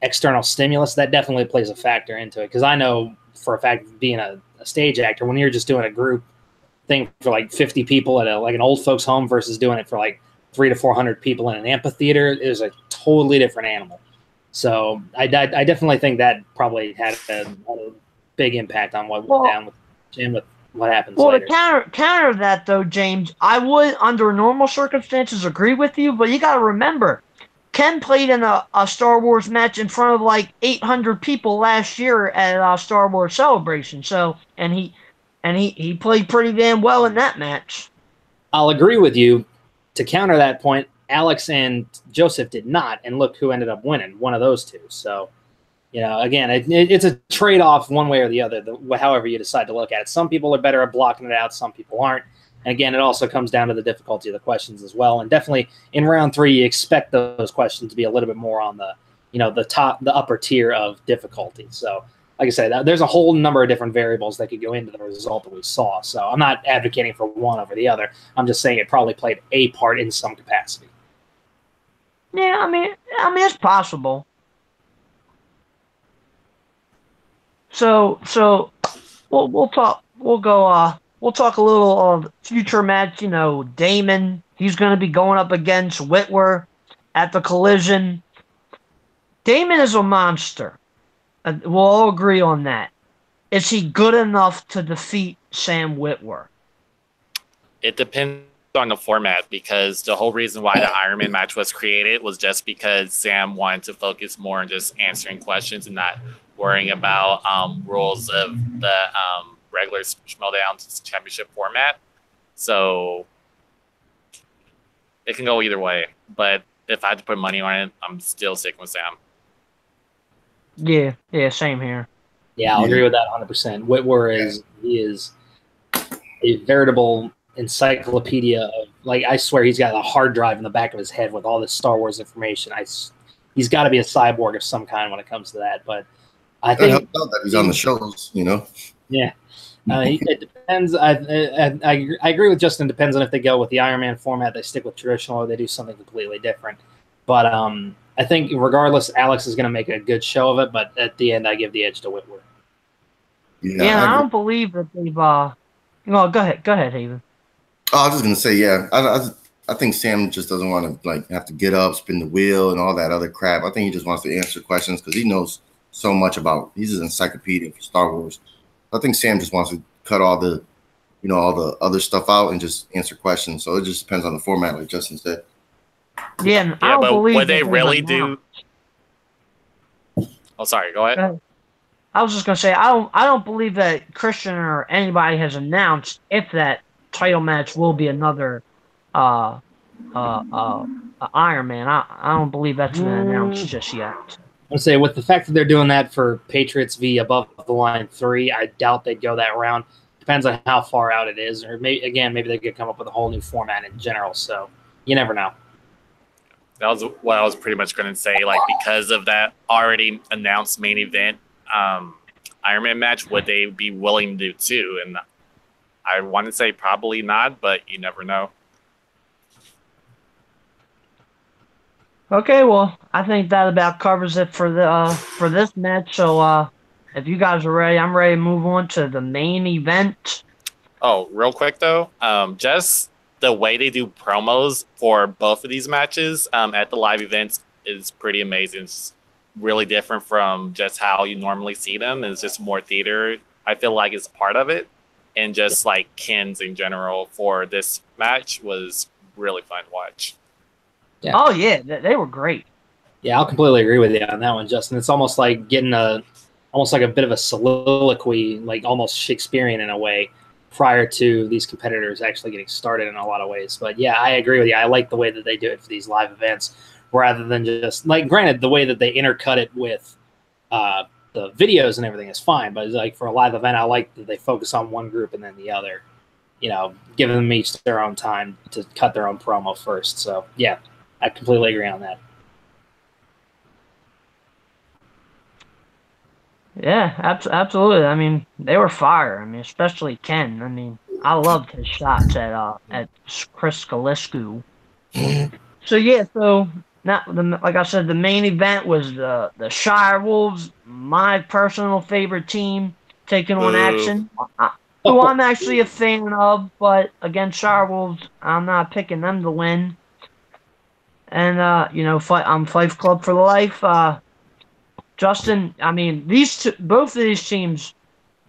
external stimulus, that definitely plays a factor into it. Because I know for a fact, being a stage actor, when you're just doing a group thing for like 50 people at like an old folks home versus doing it for like 300 to 400 people in an amphitheater, is a totally different animal. So I definitely think that probably had a big impact on what went down with Jim, with what happens later. To counter that, though, James, I would, under normal circumstances, agree with you, but you got to remember, Ken played in a Star Wars match in front of like 800 people last year at Star Wars Celebration. So, and he played pretty damn well in that match. I'll agree with you. To counter that point, Alex and Joseph did not, and look who ended up winning, one of those two. So, again, it's a trade-off one way or the other, however you decide to look at it. Some people are better at blocking it out, some people aren't. And again, it also comes down to the difficulty of the questions as well. And definitely in round 3, you expect those questions to be a little bit more on the, the upper tier of difficulty. So, like I said, there's a whole number of different variables that could go into the result that we saw. So I'm not advocating for one over the other. I'm just saying it probably played a part in some capacity. Yeah, I mean, it's possible. So we'll talk a little of future match. Damon, he's going to be going up against Whitwer at the Collision. Damon is a monster. We'll all agree on that. Is he good enough to defeat Sam Whitwer? It depends on the format, because the whole reason why the Iron Man match was created was just because Sam wanted to focus more on just answering questions and not worrying about rules of the regular Schmoedown Championship format. So it can go either way. But if I had to put money on it, I'm still sticking with Sam. Yeah, same here. Yeah, I'll agree with that 100%. Whitwer is a veritable encyclopedia of, like, I swear he's got a hard drive in the back of his head with all this Star Wars information. He's got to be a cyborg of some kind when it comes to that. But I think helps out that he's on the shows, Yeah, it depends. I agree with Justin. It depends on if they go with the Iron Man format, they stick with traditional, or they do something completely different. But I think regardless, Alex is going to make a good show of it. But at the end, I give the edge to Whitwer. Yeah, I don't believe that they've. No, go ahead, Haven. Oh, I was just gonna say, yeah. I think Sam just doesn't want to have to get up, spin the wheel, and all that other crap. I think he just wants to answer questions because he knows so much about. He's an encyclopedia for Star Wars. I think Sam just wants to cut all the, all the other stuff out and just answer questions. So it just depends on the format, like Justin said. Yeah, I don't but believe would they really do? Oh, sorry. Go ahead. I was just gonna say I don't believe that Christian or anybody has announced if that title match will be another Iron Man. I don't believe that's been announced just yet. I would say with the fact that they're doing that for Patriots v Above the Line 3, I doubt they'd go that round. Depends on how far out it is, or maybe they could come up with a whole new format in general. So you never know. That was what I was pretty much going to say. Like, because of that already announced main event Iron Man match, would they be willing to do too? And I want to say probably not, but you never know. Okay, well, I think that about covers it for this match. So, if you guys are ready, I'm ready to move on to the main event. Oh, real quick though, just the way they do promos for both of these matches at the live events is pretty amazing. It's really different from just how you normally see them. It's just more theater. I feel like it's part of it. And just like Ken's in general for this match was really fun to watch. Yeah. Oh, yeah. They were great. Yeah, I'll completely agree with you on that one, Justin. It's almost like getting almost like a bit of a soliloquy, like almost Shakespearean in a way, prior to these competitors actually getting started in a lot of ways. But yeah, I agree with you. I like the way that they do it for these live events, rather than just like, granted, the way that they intercut it with the videos and everything is fine, but it's like for a live event, I like that they focus on one group and then the other. You know, giving them each their own time to cut their own promo first. So yeah, I completely agree on that. Yeah, absolutely. I mean, they were fire. I mean, especially Ken. I mean, I loved his shots at Chris Gillespie. So yeah, so now like I said, the main event was the Shire Wolves, my personal favorite team, taking on Action, who I'm actually a fan of, but against Shire Wolves, I'm not picking them to win. And I'm Fife Club for life. Justin, I mean, both of these teams.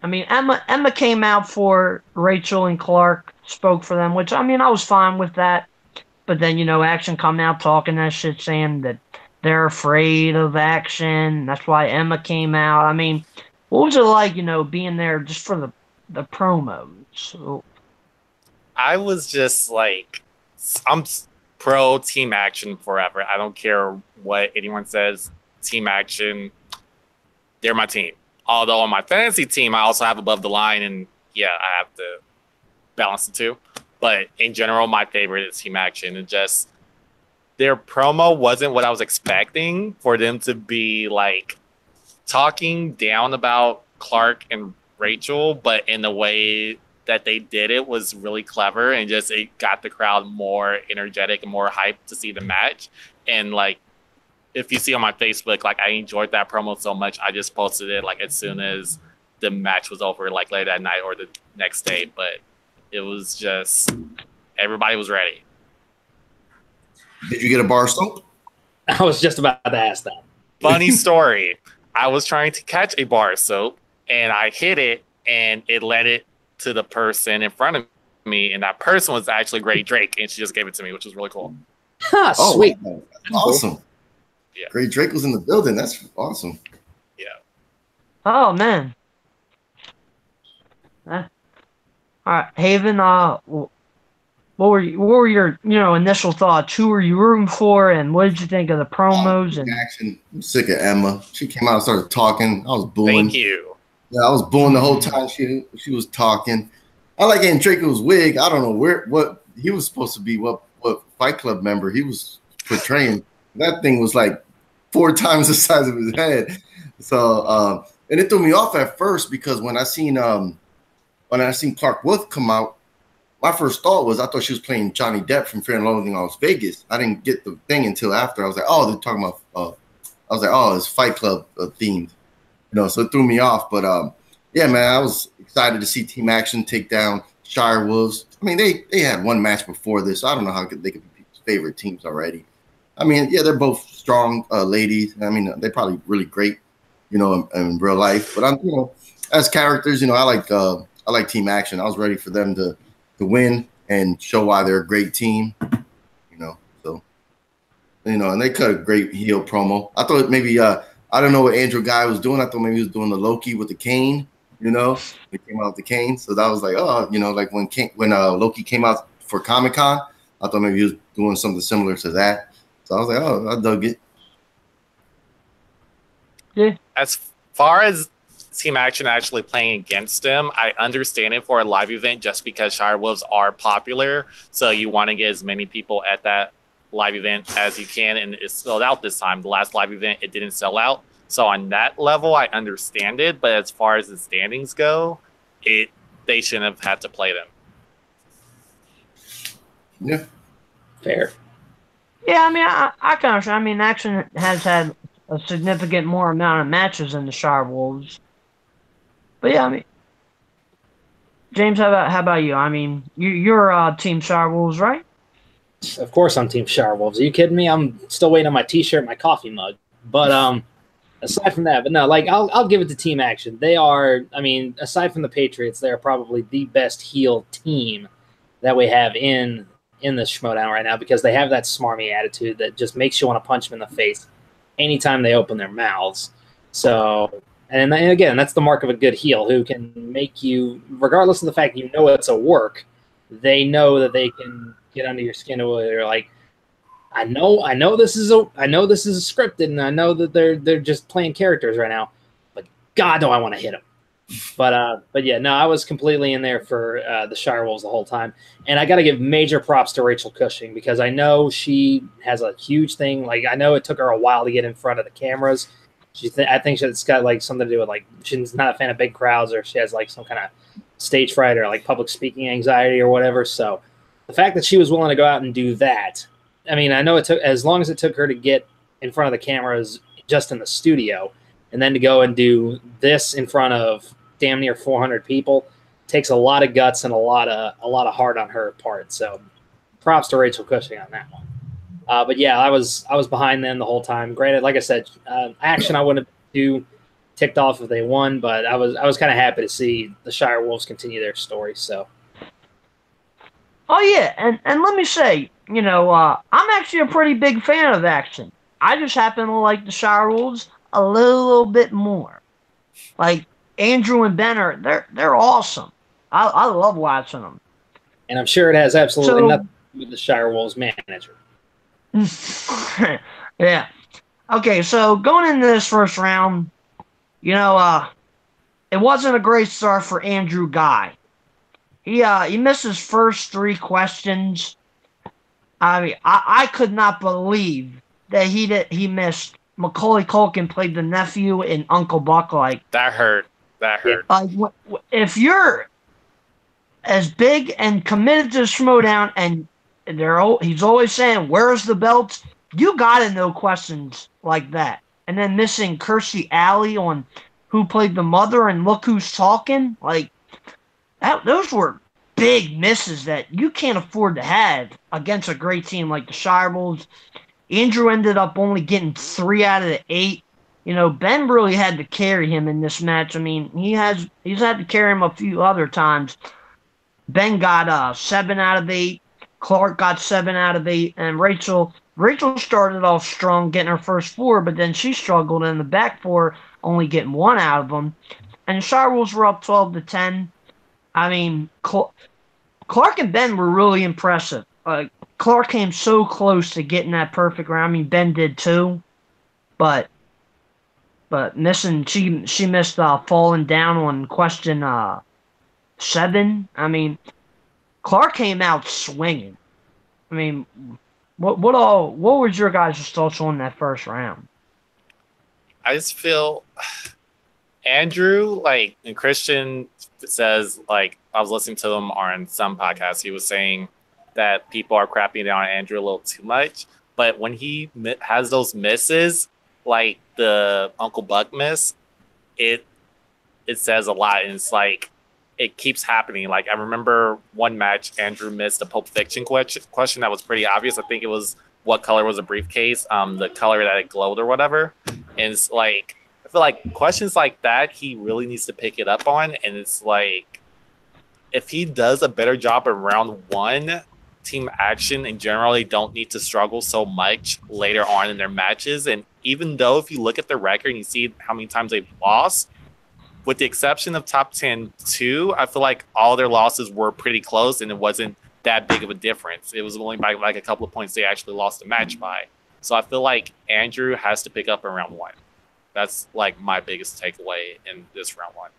I mean, Emma came out for Rachel and Clark, spoke for them, which I mean, I was fine with that. But then Action come out talking that shit, saying that they're afraid of Action. That's why Emma came out. I mean, what was it like, being there just for the promos? So, I was just like, I'm pro Team Action forever. I don't care what anyone says. Team Action, they're my team. Although on my fantasy team, I also have Above the Line, and yeah, I have to balance the two. But in general, my favorite is Team Action. And just their promo wasn't what I was expecting, for them to be like talking down about Clark and Rachel, but in the way that they did it was really clever, and just it got the crowd more energetic and more hyped to see the match. And like, if you see on my Facebook, like, I enjoyed that promo so much, I just posted it like as soon as the match was over, like later that night or the next day. But it was just, everybody was ready. Did you get a bar soap? I was just about to ask that. Funny story. I was trying to catch a bar of soap, and I hit it, and it led it to the person in front of me, and that person was actually Great Drake, and she just gave it to me, which was really cool. Oh, sweet. Wow. Awesome. Yeah. Great Drake was in the building. That's awesome. Yeah. Oh man. All right, Haven. What were your initial thoughts? Who were you rooting for, and what did you think of the promos? And Action. I'm sick of Emma. She came out and started talking. I was booing. Thank you. Yeah, I was booing the whole time she was talking. I like getting Draco's wig. I don't know what he was supposed to be. What Fight Club member he was portraying? That thing was like 4 times the size of his head. So and it threw me off at first, because when I seen Clark Wolf come out, my first thought was, I thought she was playing Johnny Depp from Fear and Loathing in Las Vegas. I didn't get the thing until after. I was like, oh, they're talking about. I was like, oh, it's Fight Club themed, so it threw me off. But yeah, man, I was excited to see Team Action take down Shire Wolves. I mean, they had one match before this, so I don't know how they could be people's favorite teams already. I mean, yeah, they're both strong ladies. I mean, they're probably really great, in real life. But I'm, as characters, I like Team Action. I was ready for them to win and show why they're a great team, So, and they cut a great heel promo. I thought maybe I don't know what Andrew Guy was doing. I thought maybe he was doing the Loki with the cane. He came out with the cane, so that was like, oh, like when Loki came out for Comic-Con, I thought maybe he was doing something similar to that. So I was like, oh, I dug it. Yeah. As far as Team Action actually playing against them, I understand it for a live event, just because Shire Wolves are popular. So you want to get as many people at that live event as you can, and it sold out this time. The last live event, it didn't sell out. So on that level, I understand it. But as far as the standings go, they shouldn't have had to play them. Yeah. Fair. Yeah, I mean, I can understand. I mean, Action has had a significant more amount of matches than the Shire Wolves. But yeah, I mean, James, how about you? I mean, you're Team Shire Wolves, right? Of course I'm Team Shire Wolves. Are you kidding me? I'm still waiting on my T-shirt and my coffee mug. But aside from that, but no, like I'll give it to Team Action. They are, I mean, aside from the Patriots, they're probably the best heel team that we have in the Schmoedown right now, because they have that smarmy attitude that just makes you want to punch them in the face anytime they open their mouths. So, and again, that's the mark of a good heel, who can make you, regardless of the fact you know it's a work, they know that they can get under your skin. They're like, I know this is scripted, and I know that they're just playing characters right now, but God, do I want to hit them. But yeah, no, I was completely in there for the Shire Wolves the whole time, and I got to give major props to Rachel Cushing, because I know she has a huge thing. Like, I know it took her a while to get in front of the cameras. I think it's got like something to do with, like, she's not a fan of big crowds, or she has like some kind of stage fright or like public speaking anxiety or whatever. So the fact that she was willing to go out and do that, I mean, I know it took, as long as it took her to get in front of the cameras just in the studio, and then to go and do this in front of damn near 400 people, takes a lot of guts and a lot of heart on her part. So props to Rachel Cushing on that one. But yeah, I was behind them the whole time. Granted, like I said, action I wouldn't have too ticked off if they won, but I was kind of happy to see the Shire Wolves continue their story. So. Oh yeah, and let me say, I'm actually a pretty big fan of action. I just happen to like the Shire Wolves a little bit more. Like, Andrew and Ben they're awesome. I love watching them. And I'm sure it has absolutely nothing to do with the Shire Wolves manager. Yeah. Okay, so going into this first round, it wasn't a great start for Andrew Guy. He missed his first 3 questions. I mean, I could not believe that he missed. Macaulay Culkin played the nephew in Uncle Buck. Like, that hurt. Like, if you're as big and committed to Schmoedown, and he's always saying, "Where's the belts?" You gotta know questions like that. And then missing Kirstie Alley on Who Played the Mother and Look Who's Talking. Like, those were big misses that you can't afford to have against a great team like the Shire Wolves. Andrew ended up only getting 3 out of the 8. Ben really had to carry him in this match. I mean, he's had to carry him a few other times. Ben got 7 out of 8. Clark got 7 out of 8, and Rachel started off strong, getting her first 4, but then she struggled in the back 4, only getting 1 out of them. And the Shire Wolves were up 12-10. I mean, Clark and Ben were really impressive. Clark came so close to getting that perfect round. I mean, Ben did too, but missing. She missed falling down on question 7. I mean, Clark came out swinging. I mean, what was your guys' thoughts on that first round? I just feel Andrew, like, and Christian says, like, I was listening to him on some podcast. He was saying that people are crapping down on Andrew a little too much, but when he has those misses, like the Uncle Buck miss, it says a lot, and it's like it keeps happening. Like, I remember one match Andrew missed a Pulp Fiction question that was pretty obvious. I think it was what color was a briefcase, the color that it glowed or whatever. And it's like, I feel like questions like that he really needs to pick it up on, and it's like if he does a better job in round 1, Team Action and generally don't need to struggle so much later on in their matches. And even though if you look at the record and you see how many times they've lost, with the exception of Top 10 2, I feel like all their losses were pretty close and it wasn't that big of a difference. It was only by like a couple of points they actually lost the match by. So I feel like Andrew has to pick up in round 1. That's like my biggest takeaway in this round 1.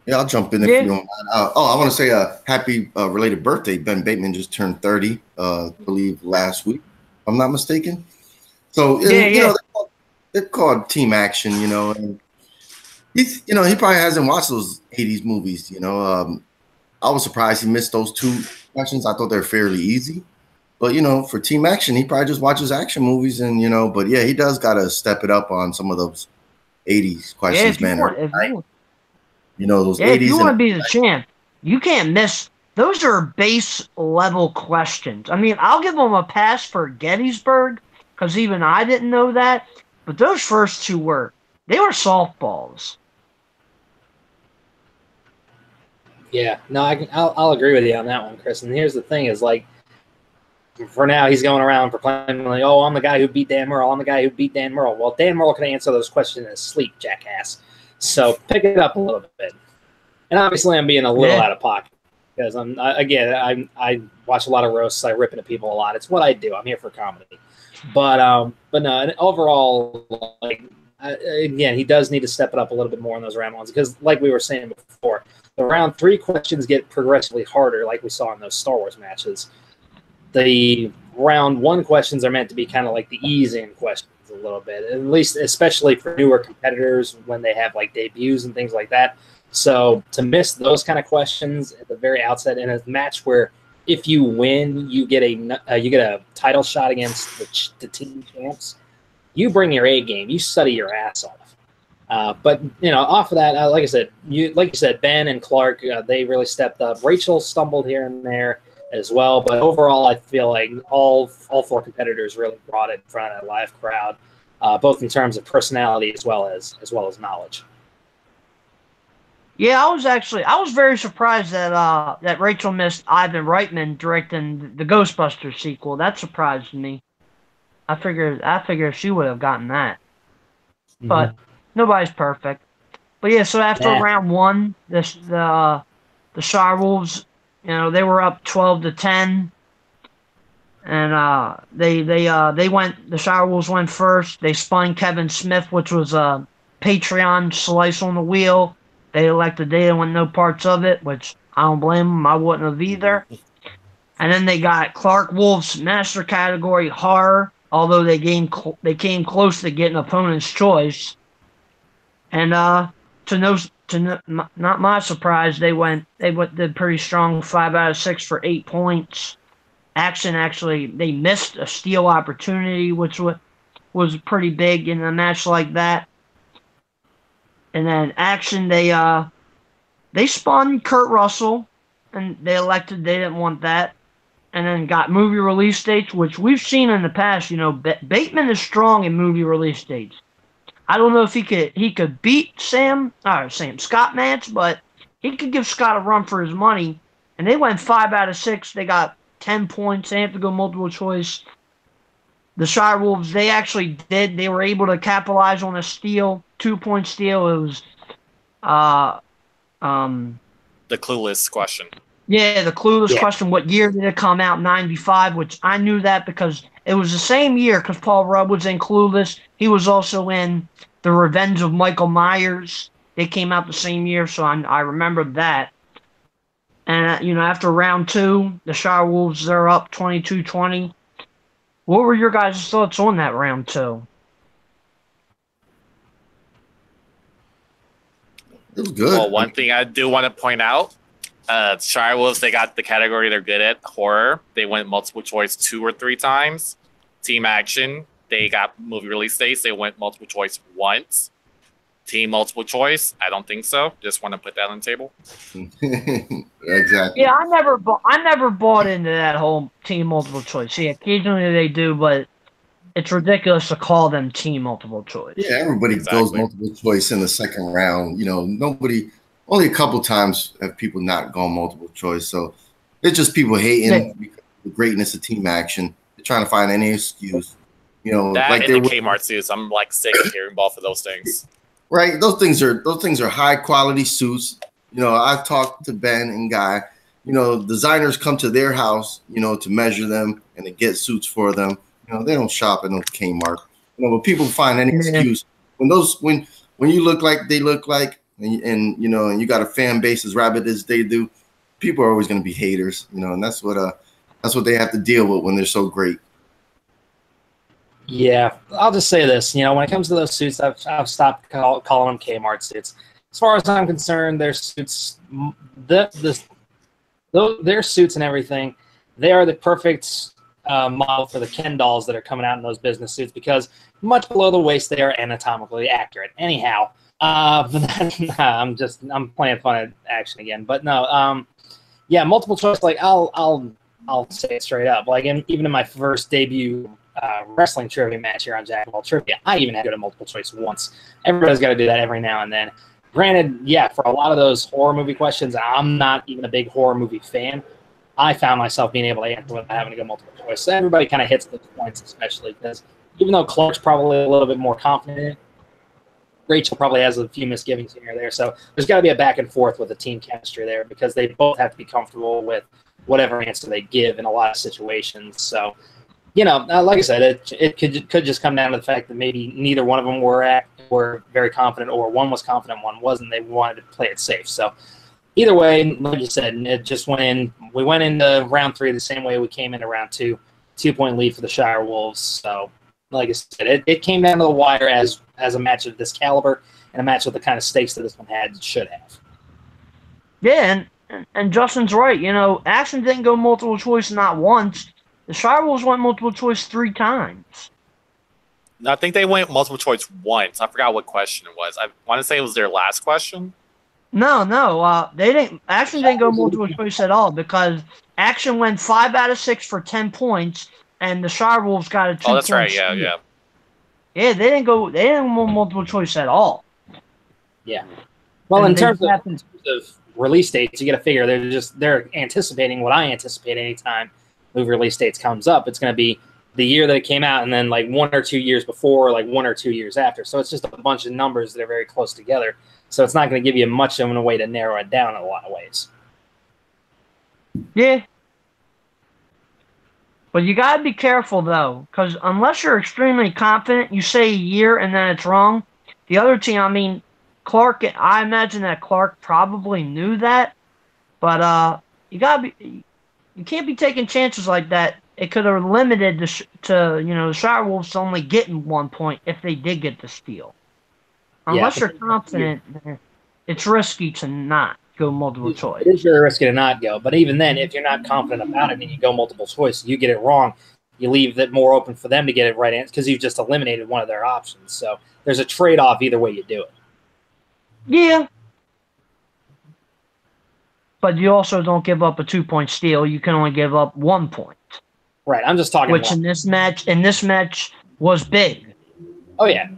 Yeah, I'll jump in if you don't mind. I want to say a happy related birthday. Ben Bateman just turned 30, I believe last week, if I'm not mistaken. So, they're called Team Action, and he's, he probably hasn't watched those 80s movies, I was surprised he missed those 2 questions. I thought they're fairly easy. But, for Team Action, he probably just watches action movies and, but yeah, he does got to step it up on some of those 80s questions, man. Those 80s. If you want to be the champ, you can't miss. Those are base level questions. I mean, I'll give them a pass for Gettysburg because even I didn't know that. But those first 2 were softballs. Yeah, no, I'll agree with you on that one, Chris. And here's the thing: is like for now, he's going around proclaiming, like, oh, I'm the guy who beat Dan Murrell. I'm the guy who beat Dan Murrell. Well, Dan Murrell can answer those questions in his sleep, jackass. So pick it up a little bit. And obviously, I'm being a little out of pocket because I watch a lot of roasts. I rip into people a lot. It's what I do. I'm here for comedy. But no, and overall, like, again, he does need to step it up a little bit more in those round ones because, like we were saying before, the round 3 questions get progressively harder, like we saw in those Star Wars matches. The round 1 questions are meant to be kind of like the ease-in questions a little bit, at least especially for newer competitors when they have like debuts and things like that. So to miss those kind of questions at the very outset in a match where if you win, you get a title shot against the team champs, you bring your A game, you study your ass off. But off of that, like you said, Ben and Clark, they really stepped up. Rachel stumbled here and there as well, but overall, I feel like all 4 competitors really brought it in front of that live crowd, both in terms of personality as well as knowledge. Yeah, I was very surprised that Rachel missed Ivan Reitman directing the Ghostbusters sequel. That surprised me. I figured she would have gotten that, but nobody's perfect. But yeah, so after round 1, the Shire Wolves, they were up 12-10, and the Shire Wolves went first. They spun Kevin Smith, which was a Patreon slice on the wheel. They didn't want no parts of it, which I don't blame them. I wouldn't have either. And then they got Clark Wolf's master category horror, although they came close to getting opponent's choice. And not my surprise, they did pretty strong, 5 out of 6 for 8 points. Action they missed a steal opportunity, which was pretty big in a match like that. And then Action, they spun Kurt Russell, and they didn't want that. And then got movie release dates, which we've seen in the past. Bateman is strong in movie release dates. I don't know if he could beat Scott Mance, but he could give Scott a run for his money. And they went 5 out of 6. They got 10 points. They have to go multiple choice. The Shire Wolves, they actually did. They were able to capitalize on a steal, 2-point steal. It was the clueless question. Yeah, the clueless question. What year did it come out? 95, which I knew that because it was the same year because Paul Rudd was in Clueless. He was also in The Revenge of Michael Myers. They came out the same year, so I remembered that. And, after round 2, the Shire Wolves, they're up 22-20. What were your guys' thoughts on that round 2? It was good. Well, one thing I do want to point out, Shire Wolves, they got the category they're good at, horror. They went multiple choice 2 or 3 times. Team Action, they got movie release dates. They went multiple choice once. Team multiple choice, I don't think so. Just want to put that on the table. Exactly. Yeah, I never bought into that whole team multiple choice. See, occasionally they do, but it's ridiculous to call them team multiple choice. Yeah, everybody goes multiple choice in the second round. Only a couple times have people not gone multiple choice. So it's just people hating because of the greatness of Team Action. They're trying to find any excuse. That like and the Kmart suits. I'm sick of hearing both of those things. Right, those things are high quality suits. I've talked to Ben and Guy. Designers come to their house, to measure them and to get suits for them. They don't shop at no Kmart. But people find any excuse when you look like they look like, and you got a fan base as rabid as they do. People are always going to be haters, and that's what they have to deal with when they're so great. Yeah, I'll just say this. When it comes to those suits, I've stopped calling them Kmart suits. As far as I'm concerned, their suits, their suits and everything, they are the perfect model for the Ken dolls that are coming out in those business suits because much below the waist they are anatomically accurate. Anyhow, I'm playing fun at Action again, but no, multiple choice. Like I'll say it straight up. Like even in my first debut wrestling trivia match here on Jack of All Trivia, I even had to go to multiple choice once. Everybody's got to do that every now and then. Granted, for a lot of those horror movie questions, I'm not even a big horror movie fan. I found myself being able to answer without having to go multiple choice. So everybody kind of hits those points, especially because even though Clark's probably a little bit more confident, Rachel probably has a few misgivings here or there. So there's got to be a back and forth with the team chemistry there because they both have to be comfortable with whatever answer they give in a lot of situations. So, like I said, it could just come down to the fact that maybe neither one of them were very confident, or one was confident, one wasn't. They wanted to play it safe. So either way, like you said, it just went in. We went into round 3 the same way we came into round 2, 2-point lead for the Shire Wolves. So, like I said, it came down to the wire as a match of this caliber and a match with the kind of stakes that this one should have. Yeah, and Justin's right. Action didn't go multiple choice not once. The Shire Wolves went multiple choice 3 times. I think they went multiple choice once. I forgot what question it was. I want to say it was their last question. No. They didn't. Action didn't go multiple choice at all because Action went 5 out of 6 for 10 points, and the Shire Wolves got a 2 point. Oh, that's right. Yeah. Yeah, they didn't go multiple choice at all. Yeah. Well, in terms of release dates, you got to figure they're anticipating what I anticipate anytime movie release dates comes up. It's going to be the year that it came out, and then like 1 or 2 years before, or like 1 or 2 years after. So it's just a bunch of numbers that are very close together. So it's not going to give you much of a way to narrow it down in a lot of ways. Yeah. But you got to be careful, though, because unless you're extremely confident, you say a year and then it's wrong. The other team, Clark, I imagine that Clark probably knew that, but you can't be taking chances like that. It could have limited the Shire Wolves to only getting 1 point if they did get the steal. Unless you're confident, it's risky to not go multiple choice. It is very risky to not go, but even then, if you're not confident about it and you go multiple choice, you get it wrong, you leave it more open for them to get it right because you've just eliminated one of their options. So there's a trade-off either way you do it. Yeah. But you also don't give up a 2-point steal. You can only give up 1 point. Right, I'm just talking which in this match was big. Oh yeah.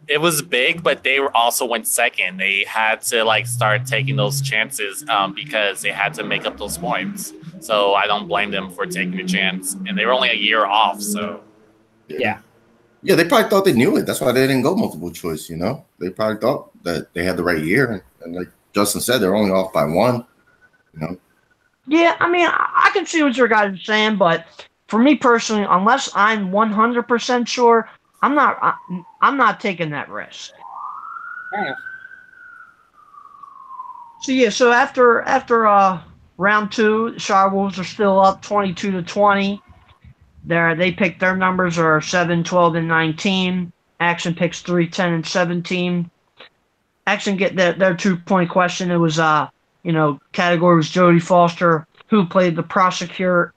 It was big, but they also went second. They had to start taking those chances because they had to make up those points. So I don't blame them for taking a chance. And they were only a year off, so yeah. Yeah, they probably thought they knew it. That's why they didn't go multiple choice, They probably thought that they had the right year. And like Justin said, they're only off by 1, Yeah, I can see what your guys are saying, but for me personally, unless I'm 100% sure, I'm not taking that risk. Yeah. So after round 2, the Shire Wolves are still up 22-20. They pick their numbers are 7, 12, and 19. Action picks 3, 10, and 17. Action get their 2-point question. It was category was Jodie Foster, who played the prosecutor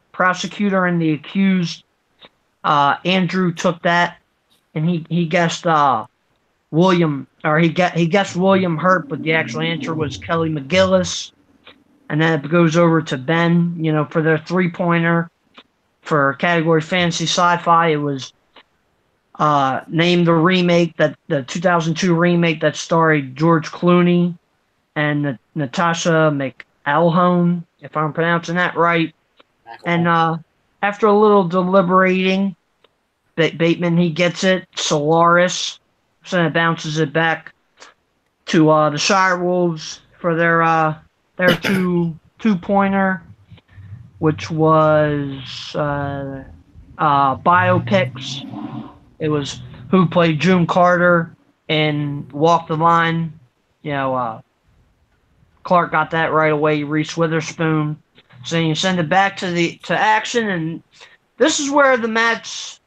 and the accused. Andrew took that, and he guessed William, or he guessed William Hurt, but the actual answer was Kelly McGillis. And then it goes over to Ben, for their 3-pointer. For category fantasy sci-fi, it was named the remake, the 2002 remake that starred George Clooney and Natasha McElhone, if I'm pronouncing that right. And after a little deliberating, Bateman, he gets it, Solaris, so it bounces it back to the Shire Wolves for their 2-pointer, which was biopics. It was who played June Carter in Walk the Line. Clark got that right away. Reese Witherspoon. So you send it back to action, and this is where the match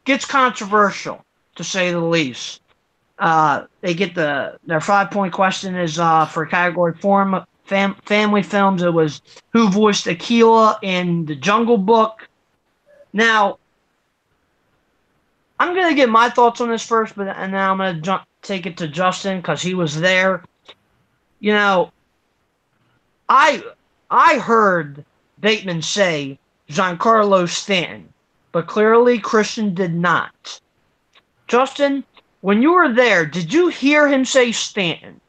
gets controversial, to say the least. They get their 5-point question is for category family films. It was who voiced Aquila in The Jungle Book. Now, I'm gonna get my thoughts on this first, and then I'm gonna take it to Justin because he was there. I heard Bateman say Giancarlo Stanton, but clearly Christian did not. Justin, when you were there, did you hear him say Stanton?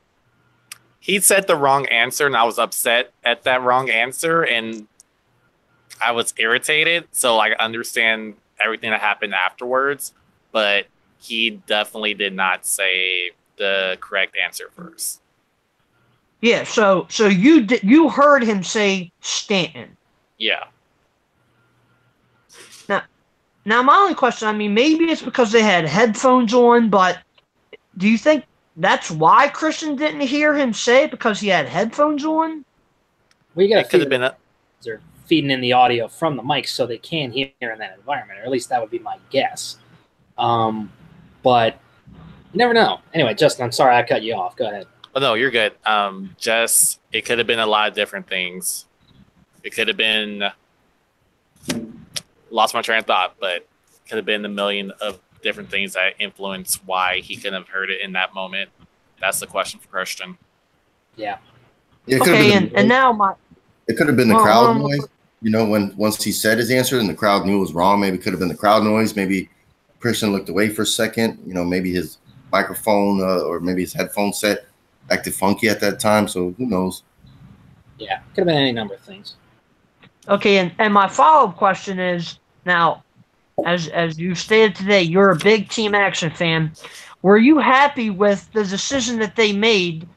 he said the wrong answer, and I was upset at that wrong answer, and I was irritated. So I understand everything that happened afterwards, but he definitely did not say the correct answer first. Yeah, so you heard him say Stanton. Yeah. Now my only question, I mean, maybe it's because they had headphones on, but do you think that's why Christian didn't hear him say it, because he had headphones on? We got It could have been they're feeding in the audio from the mics so they can hear in that environment, or at least that would be my guess. But you never know. Anyway, Justin, I'm sorry I cut you off. Go ahead. Oh, no, you're good. Just, it could have been a lot of different things. It could have been, lost my train of thought, but it could have been a million of different things that influence why he couldn't have heard it in that moment. That's the question for Christian. Yeah. Okay, and now it could have been the crowd noise. You know, once he said his answer and the crowd knew it was wrong, maybe it could have been the crowd noise. Maybe Christian looked away for a second. You know, maybe his microphone or maybe his headphone set acted funky at that time. So who knows? Yeah, could have been any number of things. Okay, and my follow-up question is, now, as you stated today, you're a big Team Action fan. Were you happy with the decision that they made?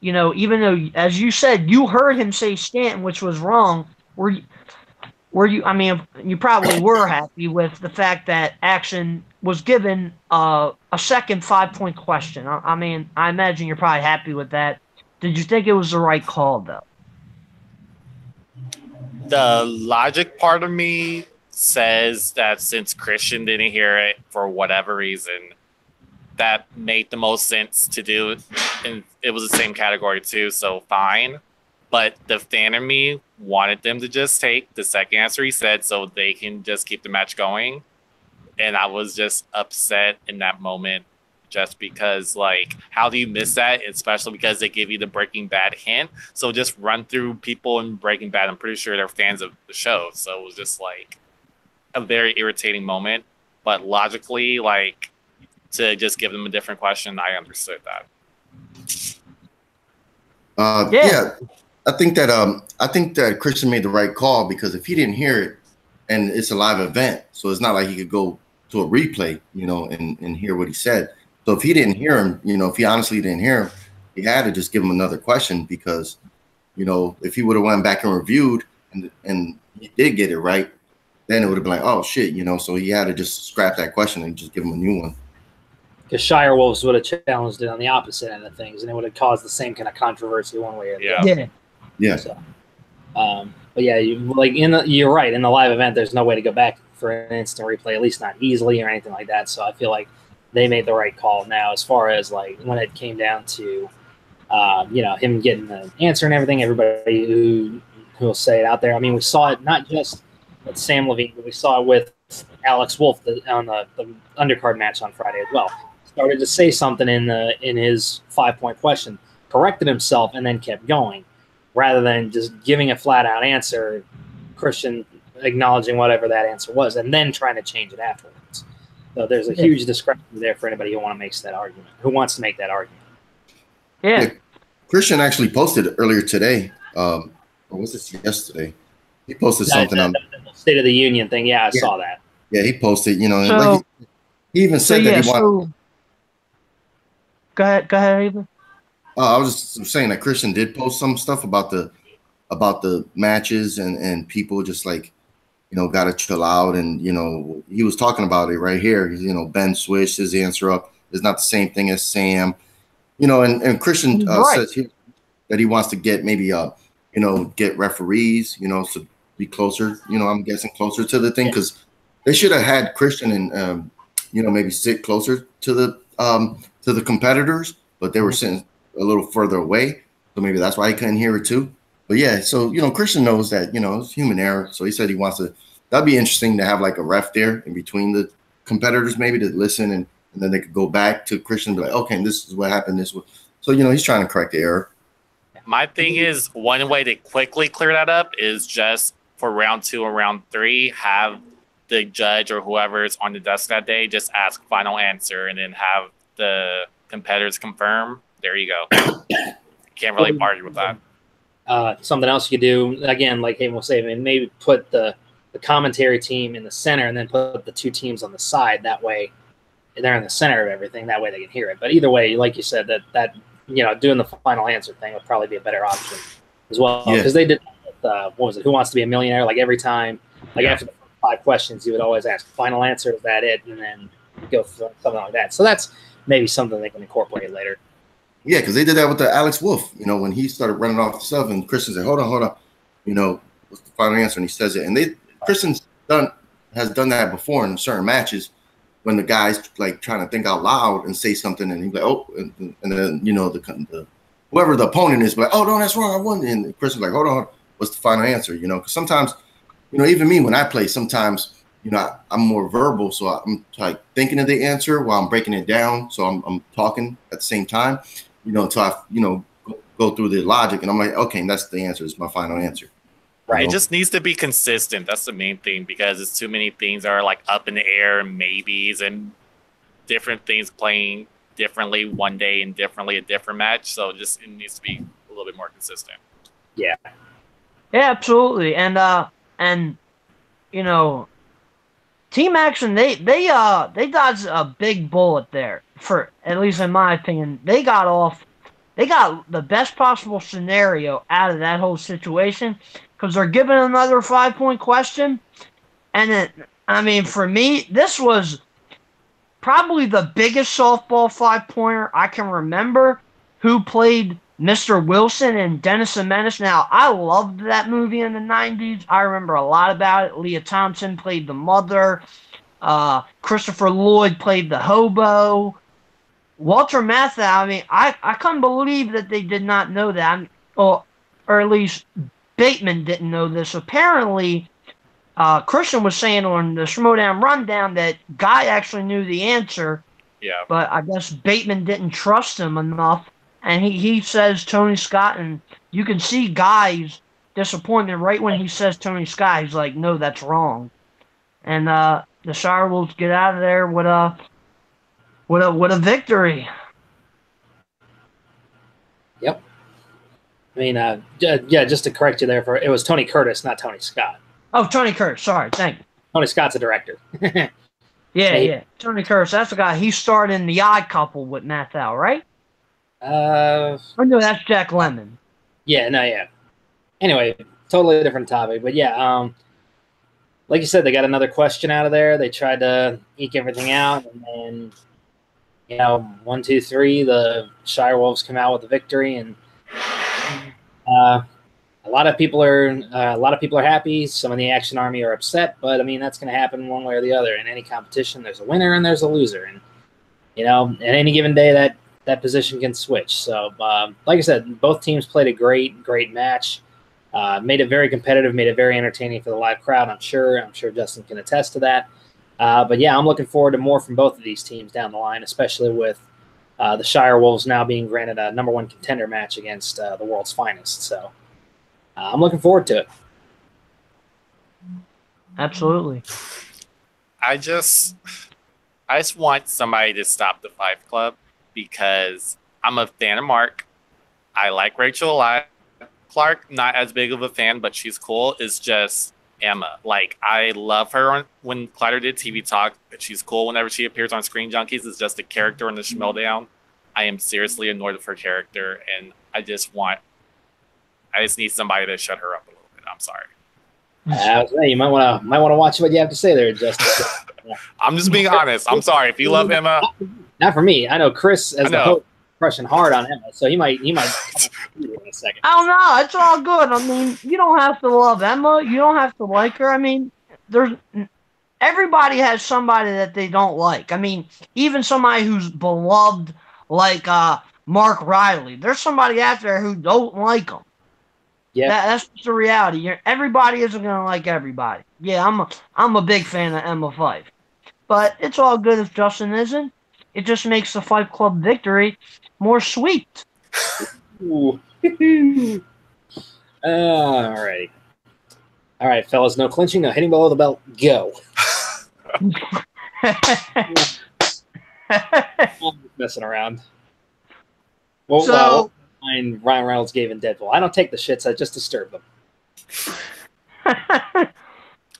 You know, even though, as you said, you heard him say Stanton, which was wrong. Were you? I mean, you probably were happy with the fact that Action was given a second 5-point question. I mean, I imagine you're probably happy with that. Did you think it was the right call, though? The logic part of me says that since Christian didn't hear it for whatever reason, that made the most sense to do. And it was the same category too, so fine. But the fan in me wanted them to just take the second answer he said so they can just keep the match going. And I was just upset in that moment just because, like, how do you miss that? Especially because they give you the Breaking Bad hint. So just run through people in Breaking Bad. I'm pretty sure they're fans of the show. So it was just, like, a very irritating moment. But logically, like, to just give them a different question, I understood that. Yeah, I think that Christian made the right call, because if he didn't hear it, and it's a live event, so it's not like he could go to a replay, you know, and hear what he said. So if he didn't hear him, you know, if he honestly didn't hear him, he had to just give him another question, because, you know, if he would have went back and reviewed and he did get it right, then it would have been like, oh shit, you know. So he had to just scrap that question and just give him a new one. Because Shire Wolves would have challenged it on the opposite end of things, and it would have caused the same kind of controversy one way or the other. Yeah. So, but yeah, you're right. In the live event, there's no way to go back for an instant replay, at least not easily or anything like that. So I feel like they made the right call. Now, as far as like when it came down to, you know, him getting the answer and everything, everybody who will say it out there. I mean, we saw it not just with Sam Levine, but we saw it with Alex Wolf on the undercard match on Friday as well. Started to say something in his 5-point question, corrected himself, and then kept going, rather than just giving a flat out answer, Christian acknowledging whatever that answer was, and then trying to change it afterwards. So there's a huge discrepancy there for anybody who wants to make that argument. Yeah. Christian actually posted earlier today. Or was this yesterday? He posted something on the State of the Union thing. Yeah, I saw that. Yeah, he posted, you know, So, like he even said that he wanted. Go ahead, Avery. I was just saying that Christian did post some stuff about the matches and people just, like, you know, got to chill out. And, you know, he was talking about it right here. You know, Ben switched his answer up. It's not the same thing as Sam. You know, and Christian says here that he wants to get maybe, you know, get referees, you know, to be closer, you know, I'm guessing closer to the thing, because they should have had Christian and, you know, maybe sit closer to the competitors, but they were sitting a little further away. So maybe that's why he couldn't hear it too. But yeah, so, you know, Christian knows that, you know, it's human error. So he said he wants to, that'd be interesting to have like a ref there in between the competitors, maybe, to listen, and then they could go back to Christian and be like, okay, this is what happened. So, you know, he's trying to correct the error. My thing is, one way to quickly clear that up is just for round 2 or round 3, have the judge or whoever is on the desk that day just ask final answer, and then have the competitors confirm. There you go. can't really argue with that. Something else you could do, again, like Hayden was saying, maybe put the commentary team in the center and then put the two teams on the side. That way they're in the center of everything. That way they can hear it. But either way, like you said, that doing the final answer thing would probably be a better option as well. Because they did, what was it, Who Wants to Be a Millionaire? Like every time, after the 5 questions, you would always ask, final answer, is that it? And then go for something like that. So that's maybe something they can incorporate later. Yeah, because they did that with the Alex Wolf, when he started running off the stuff, and Christian said, hold on, what's the final answer? And he says it. And Christian's has done that before in certain matches when the guy's like trying to think out loud and say something, and he's like, oh, and then, the whoever the opponent is, like, oh, no, that's wrong, I won. And Christian's like, hold on, what's the final answer? Because sometimes, even me when I play, sometimes, I'm more verbal, so I'm like thinking of the answer while I'm breaking it down. So I'm talking at the same time, until I, go through the logic, and I'm like, okay, that's the answer. It's my final answer. Right. It just needs to be consistent. That's the main thing, because it's too many things are like up in the air and maybes and different things playing differently one day and differently a different match. So it needs to be a little bit more consistent. Yeah. Yeah, absolutely. And Team Action, they dodged a big bullet there, for at least in my opinion. They got the best possible scenario out of that whole situation, because they're given another 5-point question. And then, for me, this was probably the biggest softball 5-pointer I can remember. Who played Mr. Wilson in Dennis the Menace? Now, I loved that movie in the 90s. I remember a lot about it. Leah Thompson played the mother. Christopher Lloyd played the hobo. Walter Matthau, I couldn't believe that they did not know that. Or at least Bateman didn't know this. Apparently, Christian was saying on the Schmoedown Rundown that Guy actually knew the answer. Yeah. But I guess Bateman didn't trust him enough. And he says Tony Scott, and you can see Guy's disappointment right when he says Tony Scott. He's like, no, that's wrong. And the Shire Wolves get out of there with a victory. Yep. Just to correct you there, it was Tony Curtis, not Tony Scott. Oh, Tony Curtis. Sorry, thank you. Tony Scott's a director. Yeah. Tony Curtis, that's the guy. He starred in The Odd Couple with Matthau, right? Oh no, that's Jack Lemmon. Yeah. Anyway, totally different topic, but yeah, like you said, they got another question out of there. They tried to eke everything out, and then 1, 2, 3, the Shire Wolves come out with the victory, and a lot of people are happy. Some of the Action Army are upset, but that's going to happen one way or the other. In any competition, there's a winner and there's a loser, and at any given day that position can switch. So, like I said, both teams played a great match. Made it very competitive, made it very entertaining for the live crowd, I'm sure. I'm sure Justin can attest to that. But yeah, I'm looking forward to more from both of these teams down the line, especially with the Shire Wolves now being granted a number 1 contender match against the world's finest. So I'm looking forward to it. Absolutely. I just want somebody to stop the Five Club, because I'm a fan of Mark. I like Rachel a lot. Clark, not as big of a fan, but she's cool. It's just Emma. Like, I love her when Clatter did TV Talk. She's cool whenever she appears on Screen Junkies. It's just a character in the Schmoedown. I am seriously annoyed with her character, and I just need somebody to shut her up a little bit. I'm sorry. You might want to watch what you have to say there, Justin. I'm just being honest. I'm sorry. If you love Emma, not for me. I know Chris as the host crushing hard on Emma, so he might in a second. I don't know. It's all good. You don't have to love Emma. You don't have to like her. Everybody has somebody that they don't like. Even somebody who's beloved, like Mark Riley. There's somebody out there who don't like him. Yeah, that's just the reality. Everybody isn't gonna like everybody. Yeah, I'm a big fan of Emma Fife, but it's all good if Justin isn't. It just makes the Five Club victory more sweet. All right, fellas. No clinching, no hitting below the belt. Go. I'm messing around. Well, line Ryan Reynolds gave in Deadpool. I don't take the shits. I just disturb them.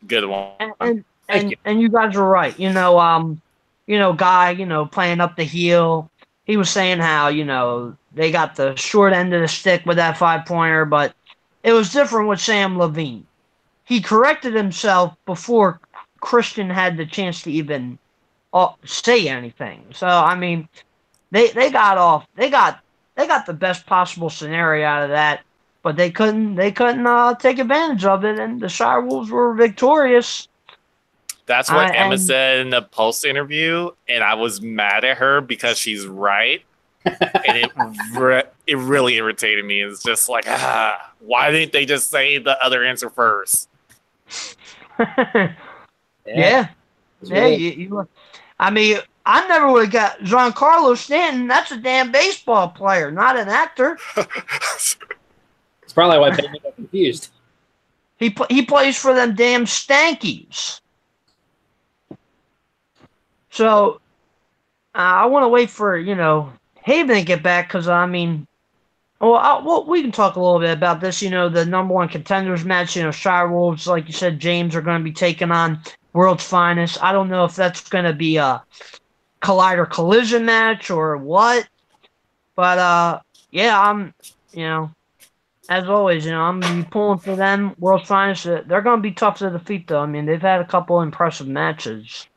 Good one. And you guys were right. Guy, playing up the heel. He was saying how, they got the short end of the stick with that 5-pointer, but it was different with Sam Levine. He corrected himself before Christian had the chance to even say anything. So I mean, they got the best possible scenario out of that, but they couldn't take advantage of it, and the Shire Wolves were victorious. That's what Emma said in the post interview, and I was mad at her because she's right, and it really irritated me. It's just like, why didn't they just say the other answer first? Yeah. I mean, I never would have got Giancarlo Stanton. That's a damn baseball player, not an actor. It's probably why Ben got confused. He plays for them damn Stankies. So I want to wait for Haven to get back because I mean, we can talk a little bit about this. The number one contenders match. Shire Wolves, like you said, James are going to be taking on World's Finest. I don't know if that's going to be a Collider Collision match or what, but yeah, I'm as always, I'm going to be pulling for them. World's Finest. They're going to be tough to defeat, though. I mean, they've had a couple impressive matches.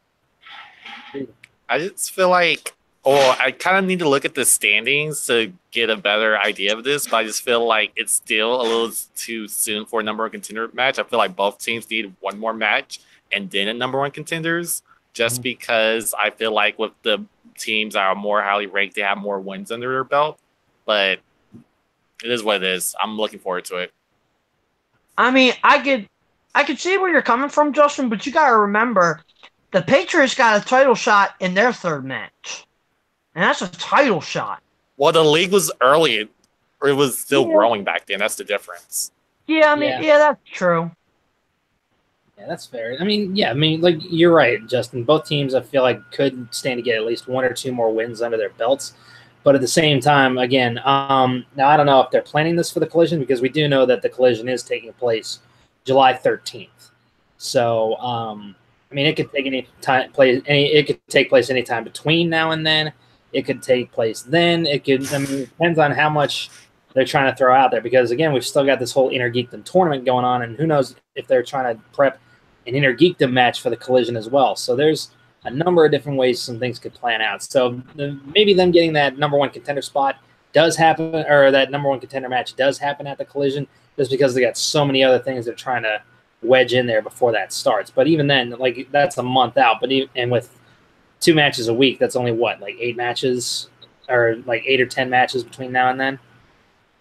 I just feel like, I kind of need to look at the standings to get a better idea of this, but I just feel like it's still a little too soon for a number one contender match. I feel like both teams need one more match and then a number one contenders, just because I feel like with the teams that are more highly ranked, they have more wins under their belt. But it is what it is. I'm looking forward to it. I mean, I could see where you're coming from, Justin, but you got to remember, the Patriots got a title shot in their third match. And that's a title shot. Well, the league was early. Or it was still growing back then. That's the difference. Yeah, I mean, that's true. Yeah, that's fair. I mean, like, you're right, Justin. Both teams, I feel like, could stand to get at least one or two more wins under their belts. But at the same time, again, now I don't know if they're planning this for the Collision, because we do know that the Collision is taking place July 13th. So, I mean, it could take it could take place anytime between now and then. It could take place then. It depends on how much they're trying to throw out there. Because again, we've still got this whole Inner Geekdom tournament going on, and who knows if they're trying to prep an Inner Geekdom match for the Collision as well. So there's a number of different ways some things could plan out. So maybe them getting that number one contender spot does happen, or that number one contender match does happen at the Collision, just because they got so many other things they're trying to wedge in there before that starts. But even then, like, that's a month out. And with 2 matches a week, that's only what, like 8 matches, or like 8 or 10 matches between now and then.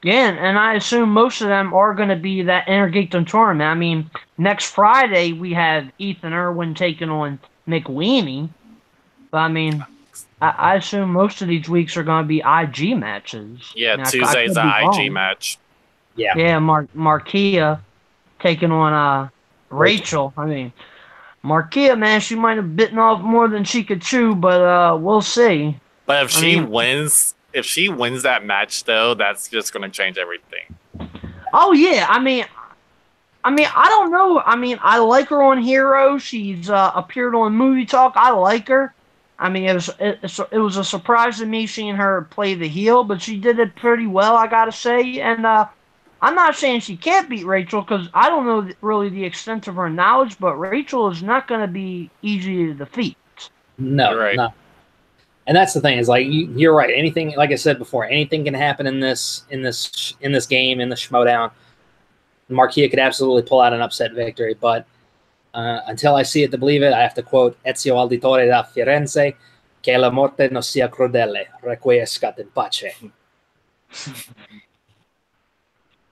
Yeah, and I assume most of them are going to be that Inner Geekdom tournament. I mean, next Friday we have Ethan Irwin taking on McWeeny. But I mean, I assume most of these weeks are going to be IG matches. Yeah, Tuesday's an IG match. Yeah, Markia taking on Rachel. I mean, Markia, man, she might have bitten off more than she could chew, but we'll see. But if she wins that match, though, that's just going to change everything. Oh yeah, I mean, I don't know. I mean, I like her on Hero. She's appeared on Movie Talk. I like her. I mean, it was a surprise to me seeing her play the heel, but she did it pretty well, I gotta say. And I'm not saying she can't beat Rachel, because I don't know really the extent of her knowledge, but Rachel is not going to be easy to defeat. No, right. No. And that's the thing, is like, you're right. Anything, like I said before, anything can happen in this game, in the Schmoedown. Markia could absolutely pull out an upset victory, but until I see it to believe it, I have to quote Ezio Auditore da Firenze, che la morte non sia crudele, requiescat in pace.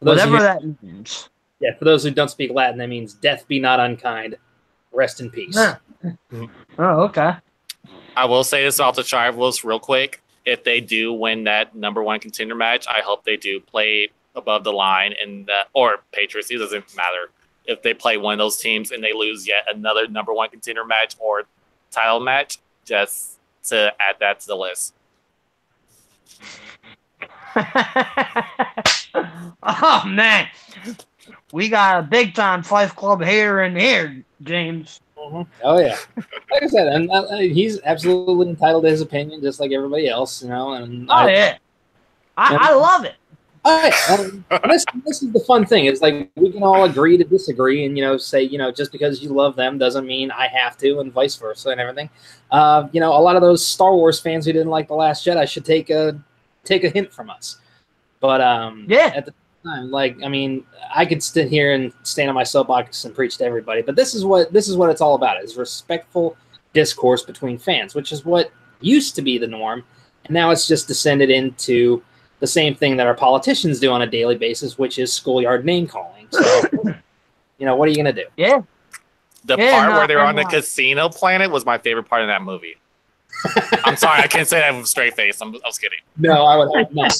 Whatever that means. Yeah, for those who don't speak Latin, that means death be not unkind. Rest in peace. Oh, okay. I will say this off the Shire Wolves real quick. If they do win that number one contender match, I hope they do play above the line, or Patriots. It doesn't matter. If they play one of those teams and they lose yet another number one contender match or title match, just to add that to the list. Oh man, we got a big time Fight Club hater in here, James. Mm-hmm. Oh yeah, like I said, and he's absolutely entitled to his opinion, just like everybody else, you know. And I love it. Oh yeah, and this is the fun thing. It's like we can all agree to disagree, and say just because you love them doesn't mean I have to, and vice versa, and everything. A lot of those Star Wars fans who didn't like The Last Jedi should take a hint from us. But yeah, at the time, I could sit here and stand on my soapbox and preach to everybody, but this is what it's all about: is respectful discourse between fans, which is what used to be the norm, and now it's just descended into the same thing that our politicians do on a daily basis, which is schoolyard name calling. So, what are you going to do? Yeah. The part where they're on the casino planet was my favorite part of that movie. I'm sorry, I can't say that with a straight face. I was kidding. No, I would have not.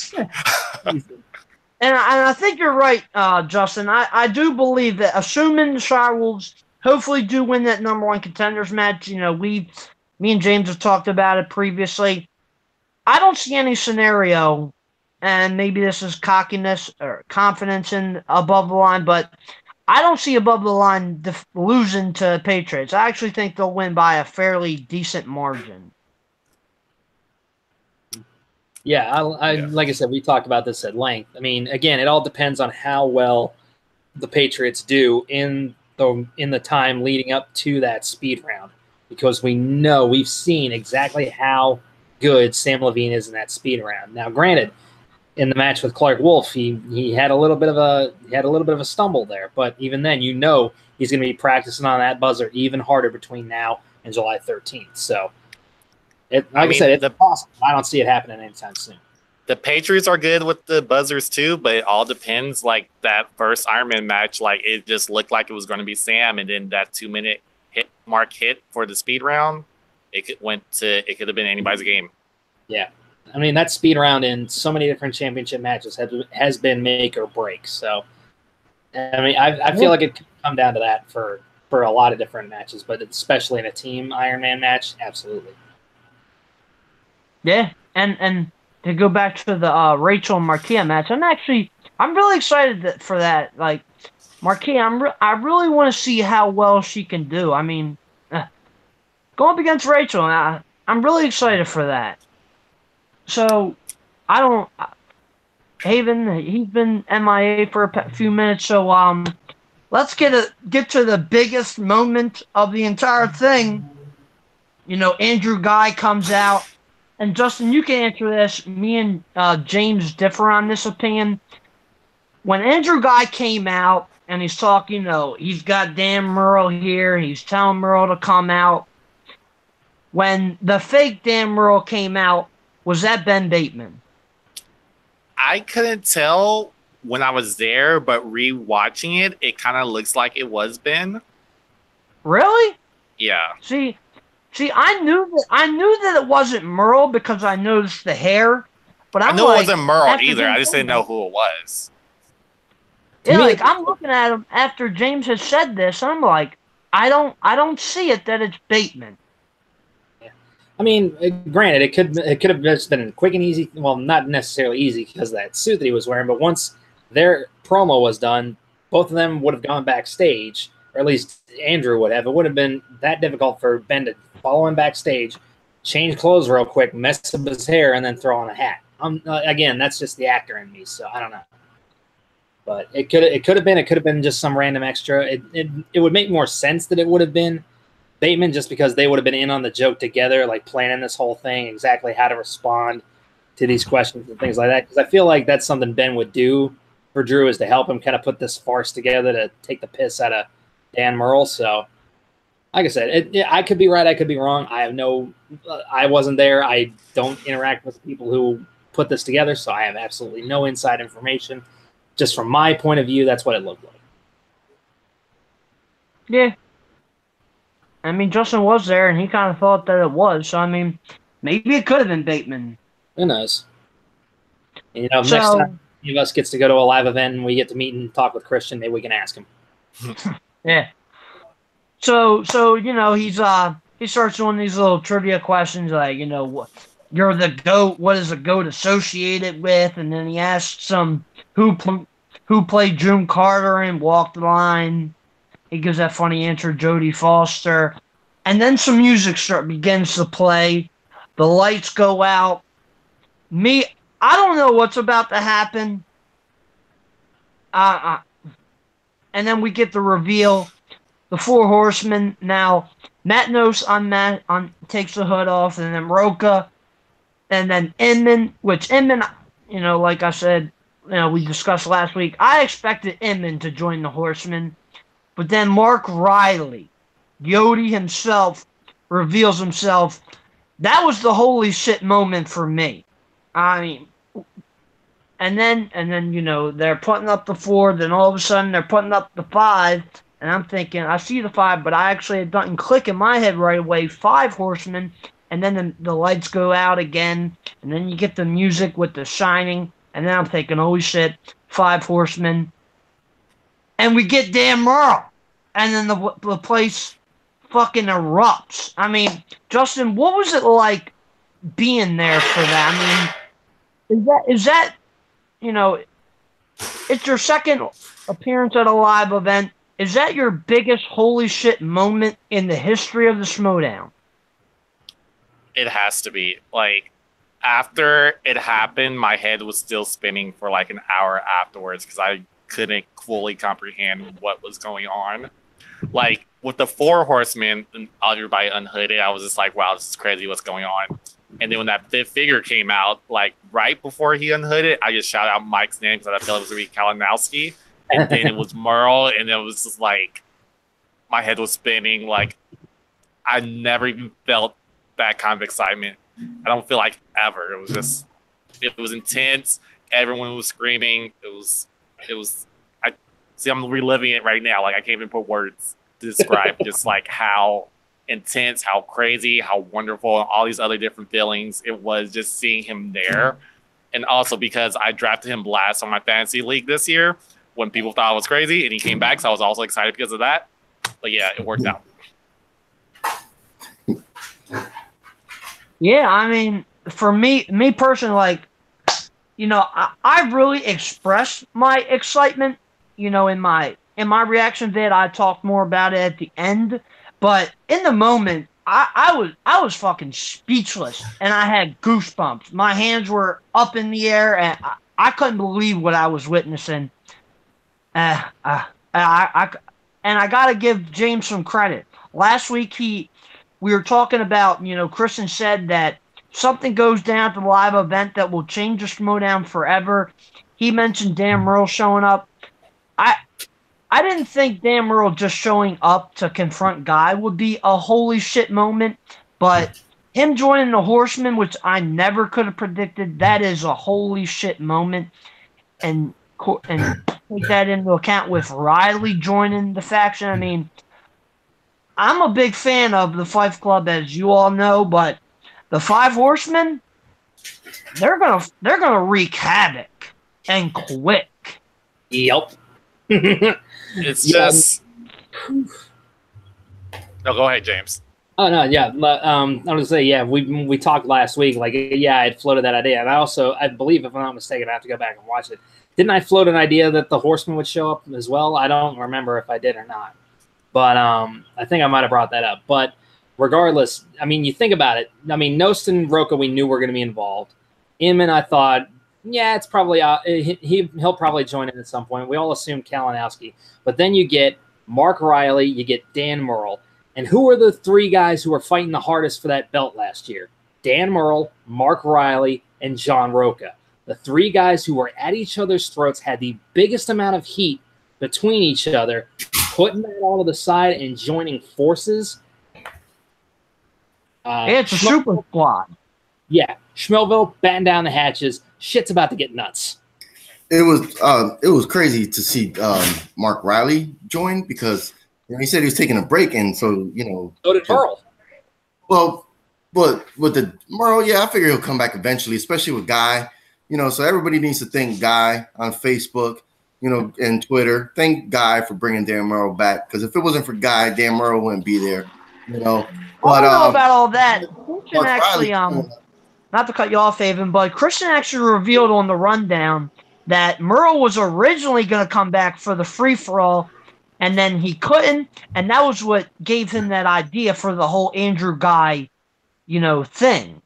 And I think you're right, Justin. I do believe that, assuming the Shirewolves hopefully do win that #1 contenders match, me and James have talked about it previously. I don't see any scenario, and maybe this is cockiness or confidence in above the line, but I don't see above the line losing to Patriots. I actually think they'll win by a fairly decent margin. Yeah, like I said, we talked about this at length. I mean, again, it all depends on how well the Patriots do in the time leading up to that speed round, because we've seen exactly how good Sam Levine is in that speed round. Now, granted, in the match with Clark Wolf, he had a little bit of a stumble there, but even then, he's going to be practicing on that buzzer even harder between now and July 13th. So, it's possible. I don't see it happening anytime soon. The Patriots are good with the buzzers too, but it all depends. Like that first Iron Man match, like it just looked like it was going to be Sam, and then that 2-minute mark hit for the speed round, it could have been anybody's game. Yeah. I mean, that speed round in so many different championship matches has been make or break. So, I mean, I feel like it could come down to that for a lot of different matches, but especially in a team Iron Man match, absolutely. Yeah, and to go back to the Rachel and Marquia match, I'm really excited for that. Like, Marquia, I really want to see how well she can do. I mean, going up against Rachel, I'm really excited for that. So, Haven, he's been MIA for a few minutes, so let's get to the biggest moment of the entire thing. Andrew Guy comes out, and Justin, you can answer this. Me and James differ on this opinion. When Andrew Guy came out and he's talking, he's got Dan Murrell here, he's telling Murrell to come out. When the fake Dan Murrell came out, was that Ben Bateman? I couldn't tell when I was there, but rewatching it, it kind of looks like it was Ben. Really? Yeah. See, I knew that it wasn't Murrell because I noticed the hair, but I knew it wasn't Murrell either. I just didn't know who it was. Yeah, I'm looking at him after James has said this. I'm like, I don't see it that it's Bateman. I mean, granted, it could have just been quick and easy. Well, not necessarily easy because of that suit that he was wearing. But once their promo was done, both of them would have gone backstage, or at least Andrew would have. It would have been that difficult for Ben to follow him backstage, change clothes real quick, mess up his hair, and then throw on a hat. Again, that's just the actor in me, so I don't know. But it could have been just some random extra. It would make more sense that it would have been Bateman, just because they would have been in on the joke together, like planning this whole thing, exactly how to respond to these questions and things like that. Because I feel like that's something Ben would do for Drew, is to help him kind of put this farce together to take the piss out of Dan Murrell. So, like I said, I could be right, I could be wrong. I wasn't there. I don't interact with people who put this together, so I have absolutely no inside information. Just from my point of view, that's what it looked like. Yeah. I mean, Justin was there, and he kind of thought that it was. So, I mean, maybe it could have been Bateman. Who knows? And, next time any of us gets to go to a live event and we get to meet and talk with Christian, maybe we can ask him. Yeah. So he starts doing these little trivia questions, like, you're the GOAT. What is a GOAT associated with? And then he asked some who played June Carter and walked the line. He gives that funny answer, Jodie Foster. And then some music begins to play. The lights go out. I don't know what's about to happen. And then we get the reveal. The Four Horsemen. Now, Matt Nose takes the hood off, and then Roca, and then Inman, which Inman, like I said, we discussed last week, I expected Inman to join the Horsemen, but then Mark Riley, Yodi himself, reveals himself. That was the holy shit moment for me. I mean, and then they're putting up the 4, then all of a sudden they're putting up the 5, and I'm thinking, I see the 5, but I actually it doesn't click in my head right away. 5 Horsemen, and then the lights go out again, and then you get the music with the shining, and then I'm thinking, holy shit, 5 Horsemen, and we get Dan Merle, and then the place fucking erupts. I mean, Justin, what was it like being there for that? I mean, is that it's your second appearance at a live event. Is that your biggest holy shit moment in the history of the Schmoedown? It has to be. Like, after it happened, my head was still spinning for like an hour afterwards because I couldn't fully comprehend what was going on. Like, with the 4 Horsemen and everybody unhooded, I was just like, wow, this is crazy what's going on. And then when that 5th figure came out, like right before he unhooded, I just shouted out Mike's name because I felt it was going to be Kalinowski. And then it was Merle, and it was just like my head was spinning. Like, I never even felt that kind of excitement. I don't feel like ever. It was intense. Everyone was screaming. It was. I'm reliving it right now. Like, I can't even put words to describe just like how intense, how crazy, how wonderful, and all these other different feelings it was just seeing him there. And also because I drafted him last on my fantasy league this year when people thought I was crazy, and he came back, so I was also excited because of that. But yeah, it worked out. Yeah, I mean, for me personally, like, I really expressed my excitement, in my reaction vid. I talked more about it at the end, but in the moment, I was fucking speechless, and I had goosebumps. My hands were up in the air, and I couldn't believe what I was witnessing. And I gotta give James some credit. Last week we were talking about, Kristen said that something goes down at the live event that will change the Schmoedown forever. He mentioned Dan Merle showing up. I didn't think Dan Merle just showing up to confront Guy would be a holy shit moment, but him joining the Horsemen, which I never could have predicted, that is a holy shit moment. And take that into account with Riley joining the faction. I mean, I'm a big fan of the Fife Club, as you all know, but the 5 Horsemen, they're gonna wreak havoc and quick. Yep. It's just. No, go ahead, James. Oh no, yeah. I was gonna say, yeah. We talked last week. Like, yeah, I had floated that idea, and I believe, if I'm not mistaken, I have to go back and watch it. Didn't I float an idea that the Horsemen would show up as well? I don't remember if I did or not, but I think I might have brought that up. But regardless, I mean, you think about it. I mean, Nost and Roca, we knew were going to be involved. Inman, I thought, yeah, it's probably he'll probably join in at some point. We all assumed Kalinowski, but then you get Mark Riley, you get Dan Merle, and who are the 3 guys who were fighting the hardest for that belt last year? Dan Merle, Mark Riley, and John Roca. The 3 guys who were at each other's throats, had the biggest amount of heat between each other, putting that all to the side and joining forces. It's a super squad. Yeah, Schmoeville batten down the hatches. Shit's about to get nuts. It was crazy to see Mark Riley join because he said he was taking a break, and so So did Merle. Well, but with the Merle, yeah, I figure he'll come back eventually, especially with Guy. So everybody needs to thank Guy on Facebook, and Twitter. Thank Guy for bringing Dan Merle back, because if it wasn't for Guy, Dan Merle wouldn't be there. But I don't know about all that. not to cut you off, Haven, but Christian actually revealed on the rundown that Merle was originally going to come back for the free-for-all, and then he couldn't, and that was what gave him that idea for the whole Andrew Guy, thing,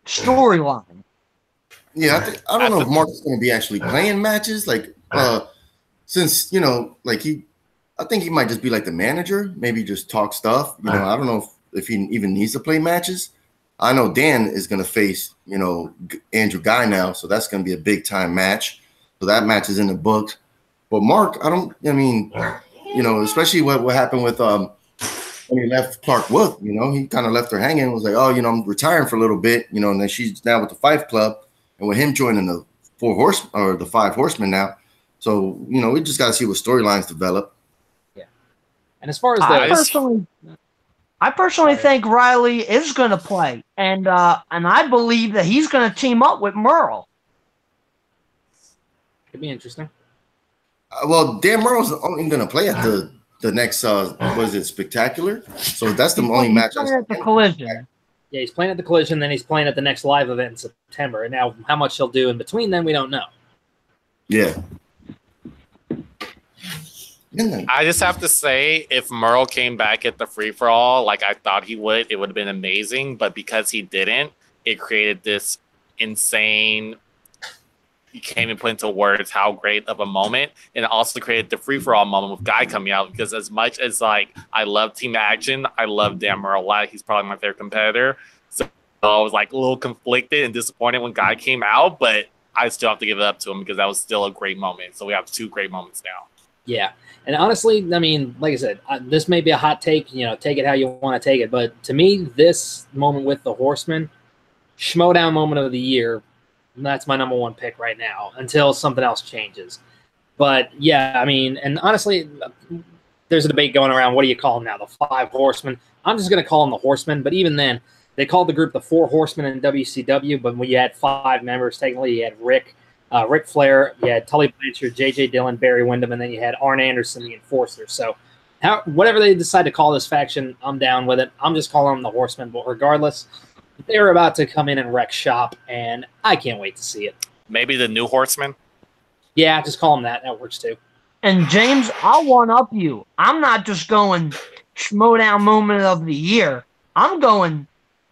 storyline. Yeah, I don't know if Mark's going to be actually playing matches, since I think he might just be like the manager, maybe just talk stuff. I don't know if he even needs to play matches. I know Dan is going to face, Andrew Guy now, so that's going to be a big time match. So that match is in the books. But Mark, especially what happened with when he left Clark Wood, he kind of left her hanging. Was like, oh, I'm retiring for a little bit, and then she's now with the Five Club, and with him joining the the Five Horsemen now. So we just got to see what storylines develop. Yeah, and as far as I personally think Riley is going to play, and I believe that he's going to team up with Merle. Could be interesting. Well, Dan Merle's only going to play at the next Spectacular? So that's the only match. At the Collision. Yeah, he's playing at the Collision, then he's playing at the next live event in September. And now, how much he'll do in between then, we don't know. Yeah. I just have to say, if Merle came back at the free-for-all like I thought he would, it would have been amazing. But because he didn't, it created this insane... You can't even put into words how great of a moment. And it also created the free-for-all moment with Guy coming out. Because as much as, I love Team Action, I love Dan Merle a lot. He's probably my favorite competitor. So I was, a little conflicted and disappointed when Guy came out. But I still have to give it up to him because that was still a great moment. So we have 2 great moments now. Yeah. And honestly, like I said, this may be a hot take. Take it how you want to take it. But to me, this moment with the Horsemen, Schmoedown moment of the year, that's my number 1 pick right now until something else changes. But, yeah, and honestly, there's a debate going around. What do you call them now? The 5 Horsemen? I'm just going to call them the Horsemen. But even then, they called the group the 4 Horsemen in WCW. But when you had 5 members, technically you had Rick Flair, you had Tully Blanchard, J.J. Dillon, Barry Windham, and then you had Arn Anderson, the Enforcer. So whatever they decide to call this faction, I'm down with it. I'm just calling them the Horsemen. But regardless, they're about to come in and wreck shop, and I can't wait to see it. Maybe the New Horsemen? Yeah, just call them that. That works too. And James, I'll one-up you. I'm not just going Schmoedown moment of the year. I'm going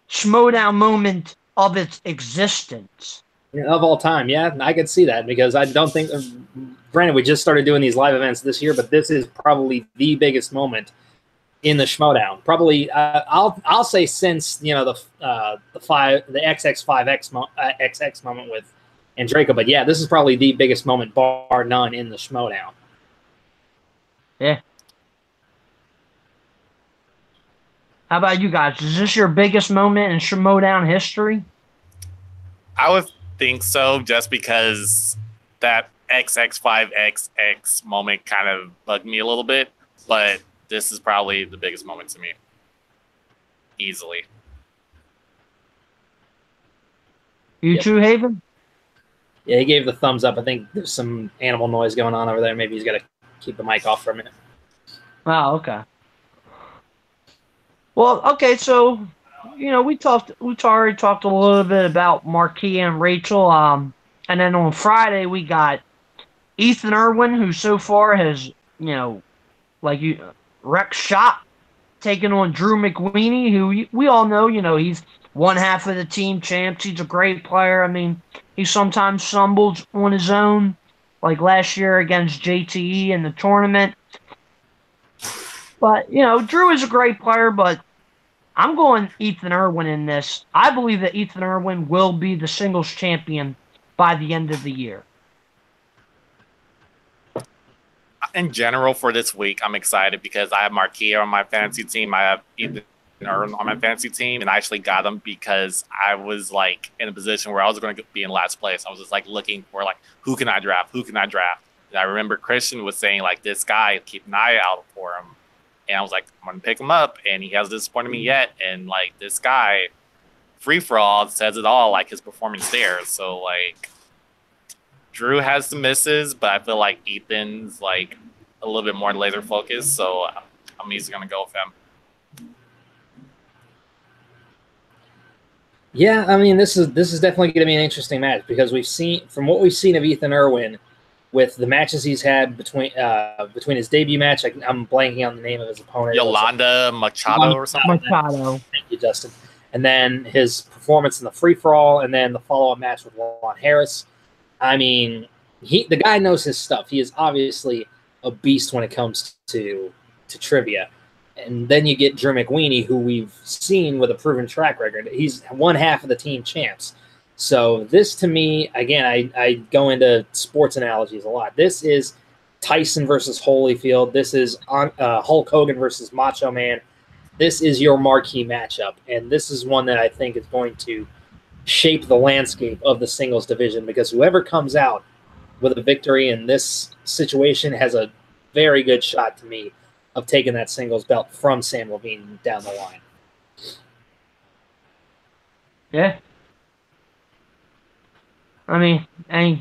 Schmoedown moment of its existence. Of all time, yeah, I could see that because I don't think. Granted, we just started doing these live events this year, but this is probably the biggest moment in the Schmoedown. Probably, I'll say since the XX moment with Andreka, but yeah, this is probably the biggest moment, bar none, in the Schmoedown. Yeah. How about you guys? Is this your biggest moment in Schmoedown history? I would think so, just because that XX5XX moment kind of bugged me a little bit, but this is probably the biggest moment to me. Easily. You too, Haven? Yeah, he gave the thumbs up. I think there's some animal noise going on over there. Maybe he's got to keep the mic off for a minute. Oh, okay. Well, okay, so we already talked a little bit about Marquis and Rachel. And then on Friday we got Ethan Irwin, who so far has, wrecked shop, taking on Drew McWeeny, who we all know, he's one half of the team champs. He's a great player. He sometimes stumbles on his own, like last year against JTE in the tournament. But, Drew is a great player, but I'm going Ethan Irwin in this. I believe that Ethan Irwin will be the singles champion by the end of the year. In general, for this week, I'm excited because I have Marquis on my fantasy team. I have Ethan Irwin on my fantasy team, and I actually got him because I was in a position where I was going to be in last place. I was just looking for who can I draft? Who can I draft? And I remember Christian was saying this guy, keep an eye out for him. And I was like, I'm going to pick him up. And he hasn't disappointed me yet. And, this guy, free-for-all, says it all, his performance there. So, Drew has some misses, but I feel like Ethan's, a little bit more laser-focused. So, I'm easily going to go with him. Yeah, I mean, this is definitely going to be an interesting match because from what we've seen of Ethan Irwin with the matches he's had between his debut match. I'm blanking on the name of his opponent. Yolanda Machado or something. Machado. Thank you, Justin. And then his performance in the free for all, and then the follow up match with Juan Harris. I mean, the guy knows his stuff. He is obviously a beast when it comes to trivia. And then you get Drew McWeeny, who we've seen with a proven track record. He's one half of the team champs. So this, to me, again, I go into sports analogies a lot. This is Tyson versus Holyfield. This is Hulk Hogan versus Macho Man. This is your marquee matchup. And this is one that I think is going to shape the landscape of the singles division, because whoever comes out with a victory in this situation has a very good shot, to me, of taking that singles belt from Sam Levine down the line. Yeah. I mean,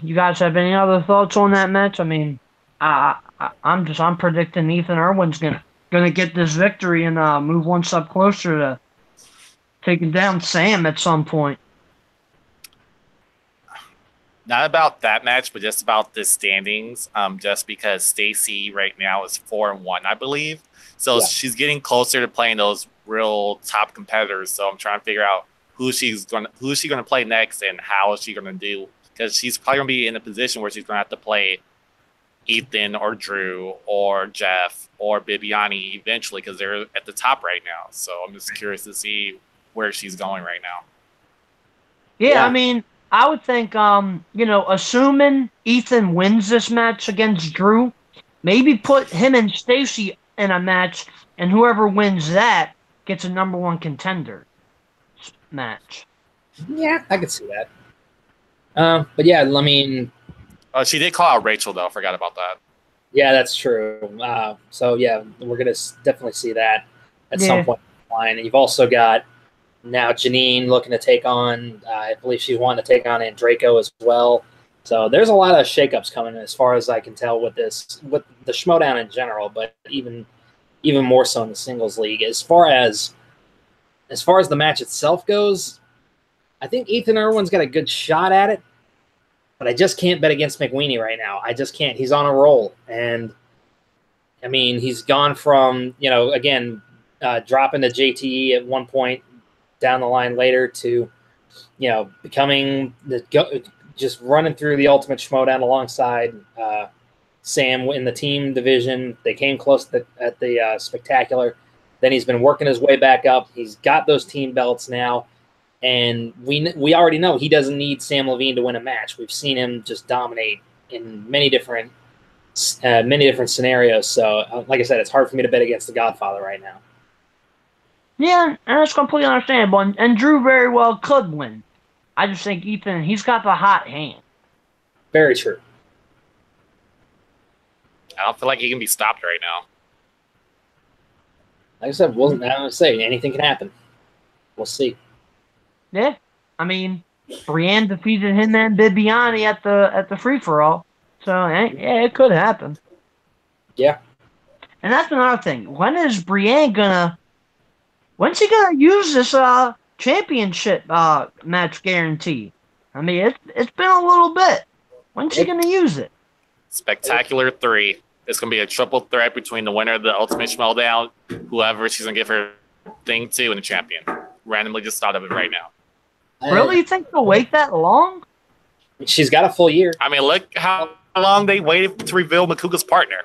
you guys have any other thoughts on that match? I mean, I'm predicting Ethan Irwin's gonna get this victory and move one step closer to taking down Sam at some point. Not about that match, but just about the standings. Just because Stacy right now is 4-1, I believe. So yeah, she's getting closer to playing those real top competitors. So I'm trying to figure out who's she gonna play next and how is she gonna do, because she's probably gonna be in a position where she's gonna have to play Ethan or Drew or Jeff or Bibiani eventually, because they're at the top right now. So I'm just curious to see where she's going right now. Yeah. I mean, I would think, assuming Ethan wins this match against Drew, maybe put him and Stacy in a match, and whoever wins that gets a number one contender match. Yeah, I could see that. But yeah, I mean, she did call out Rachel, though. Forgot about that. Yeah, that's true. So yeah, we're gonna definitely see that at some point in the line. And you've also got now Janine looking to take on, I believe she wanted to take on Andreyko as well. So there's a lot of shakeups coming, as far as I can tell, with the Schmoedown in general, but even more so in the singles league. As far as the match itself goes, I think Ethan Irwin's got a good shot at it, but I just can't bet against McWeeny right now. I just can't. He's on a roll, and I mean, he's gone from dropping to JTE at one point down the line later to, becoming just running through the Ultimate Schmoedown alongside Sam in the team division. They came close at the Spectacular. Then he's been working his way back up. He's got those team belts now, and we already know he doesn't need Sam Levine to win a match. We've seen him just dominate in many different scenarios. So, like I said, it's hard for me to bet against the Godfather right now. Yeah, and that's completely understandable. And Drew very well could win. I just think Ethan, he's got the hot hand. Very true. I don't feel like he can be stopped right now. Like I said, I'm going to say anything can happen. We'll see. Yeah, I mean, Brienne defeated him and Bibiani at the free for all, so yeah, it could happen. Yeah. And that's another thing. When's she gonna use this championship match guarantee? I mean, it's been a little bit. When's she gonna use it? Spectacular 3. It's gonna be a triple threat between the winner of the Ultimate Schmoedown, whoever she's gonna give her thing to, and the champion. Randomly just thought of it right now. Really? You think they'll wait that long? She's got a full year. I mean, look how long they waited to reveal Makuga's partner.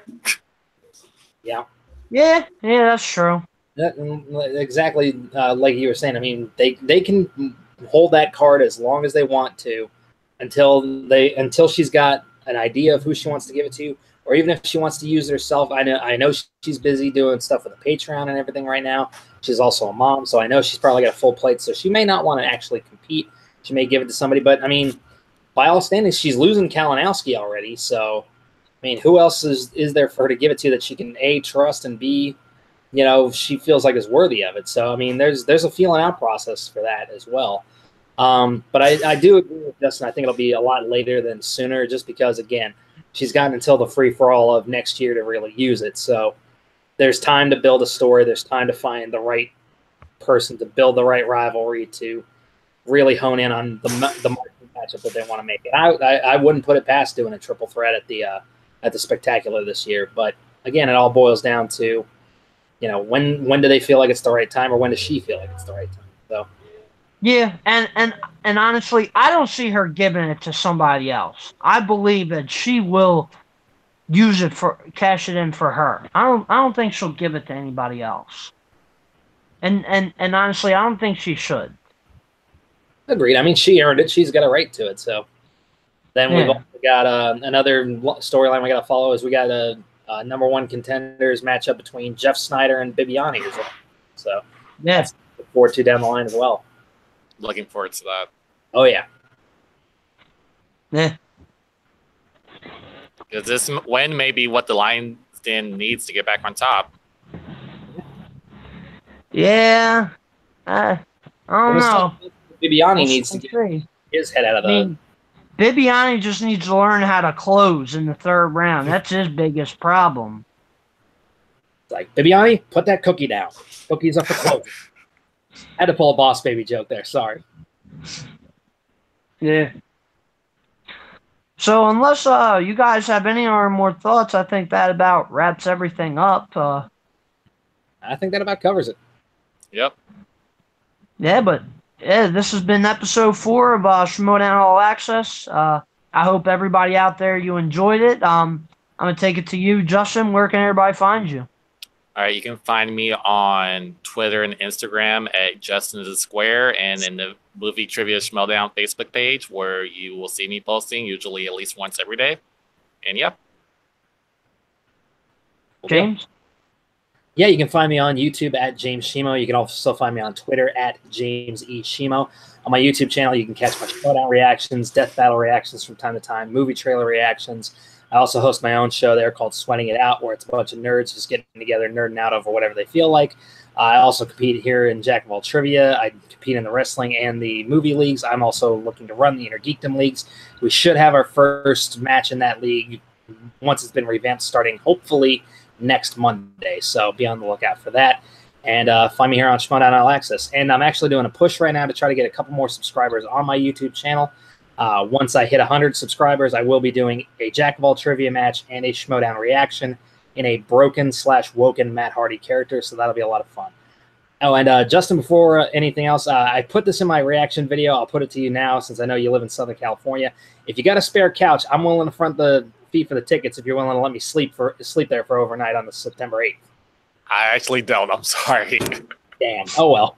Yeah. Yeah, that's true. Exactly, like you were saying. I mean, they can hold that card as long as they want to, until she's got an idea of who she wants to give it to, or even if she wants to use it herself. I know she's busy doing stuff with the Patreon and everything right now. She's also a mom, so I know she's probably got a full plate, so she may not want to actually compete. She may give it to somebody, but I mean, by all standings, she's losing Kalinowski already. So, I mean, who else is there for her to give it to that she can A, trust, and B, she feels like is worthy of it. So, I mean, there's a feeling out process for that as well. But I do agree with Justin. I think it'll be a lot later than sooner, just because, again, she's gotten until the free-for-all of next year to really use it. So there's time to build a story. There's time to find the right person to build the right rivalry to really hone in on the matchup that they want to make. And I wouldn't put it past doing a triple threat at the Spectacular this year. But again, it all boils down to, when do they feel like it's the right time, or when does she feel like it's the right time? So Yeah, and honestly, I don't see her giving it to somebody else. I believe that she will cash it in for her. I don't think she'll give it to anybody else. And honestly, I don't think she should. agreed. I mean, she earned it. She's got a right to it. So then we've also got another storyline we got to follow. Is we got a number one contenders matchup between Jeff Snyder and Bibiani as well. So yeah, look forward to down the line as well. Looking forward to that. Oh yeah. Yeah. Because this win may be what the Lions Den needs to get back on top. Yeah. I don't know. Bibiani needs to get his head out of the. Bibiani just needs to learn how to close in the third round. That's his biggest problem. It's like, Bibiani, put that cookie down. Cookie's up for closing. I had to pull a Boss Baby joke there. Sorry. Yeah. So unless you guys have any more thoughts, I think that about wraps everything up. I think that about covers it. Yep. Yeah, but this has been episode 4 of Schmoedown All Access. I hope everybody out there, you enjoyed it. I'm going to take it to you, Justin. Where can everybody find you? All right, you can find me on Twitter and Instagram at Justin is a Square, and in the Movie Trivia Schmoedown Facebook page, where you will see me posting usually at least once every day. And yeah. James? Yeah, you can find me on YouTube at James Shimo. You can also find me on Twitter at James E. Shimo. On my YouTube channel, you can catch my Schmoedown reactions, death battle reactions from time to time, movie trailer reactions. I also host my own show there called Sweating It Out, where it's a bunch of nerds just getting together, nerding out over whatever they feel like. I also compete here in Jack of All Trivia. I compete in the wrestling and the movie leagues. I'm also looking to run the Inner Geekdom leagues. We should have our first match in that league once it's been revamped, starting hopefully next Monday. So be on the lookout for that. And find me here on Schmoedown All Access. And I'm actually doing a push right now to try to get a couple more subscribers on my YouTube channel. Once I hit 100 subscribers, I will be doing a Jack of All Trivia match and a Schmoedown reaction in a broken/woken Matt Hardy character, so that'll be a lot of fun. Oh, and Justin, before anything else, I put this in my reaction video. I'll put it to you now since I know you live in Southern California. If you got a spare couch, I'm willing to front the fee for the tickets if you're willing to let me sleep there for overnight on the September 8th. I actually don't. I'm sorry. Damn. Oh, well.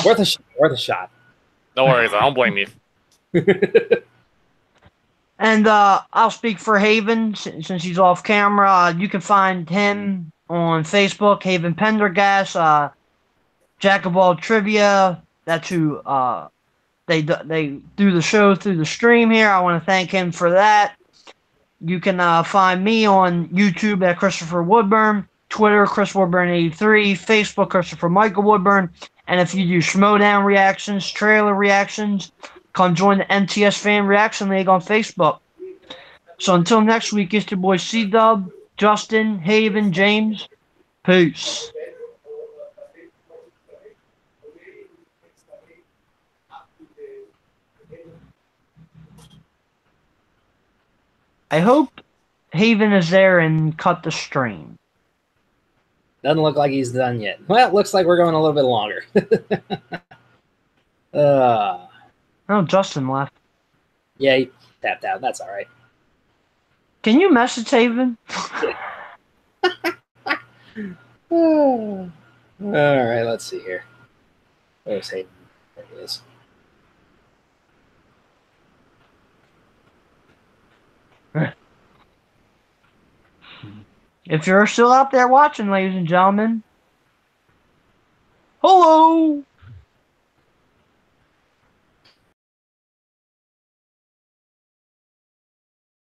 Worth a shot. No worries. I don't blame you. And I'll speak for Haven since he's off camera. You can find him on Facebook, Haven Pendergast, Jack of All Trivia. That's who they do the show through the stream here. I want to thank him for that. You can find me on YouTube at Christopher Woodburn, Twitter Chris Woodburn 83, Facebook Christopher Michael Woodburn, and if you do Schmoedown reactions, trailer reactions, come join the MTS Fan Reaction League on Facebook. So until next week, it's your boy C-Dub, Justin, Haven, James. Peace. I hope Haven is there and cut the stream. Doesn't look like he's done yet. Well, it looks like we're going a little bit longer. Oh, Justin left. Yeah, he tapped out. That's all right. Can you message Haven? All right, let's see here. Where's Haven? There he is. If you're still out there watching, ladies and gentlemen, hello!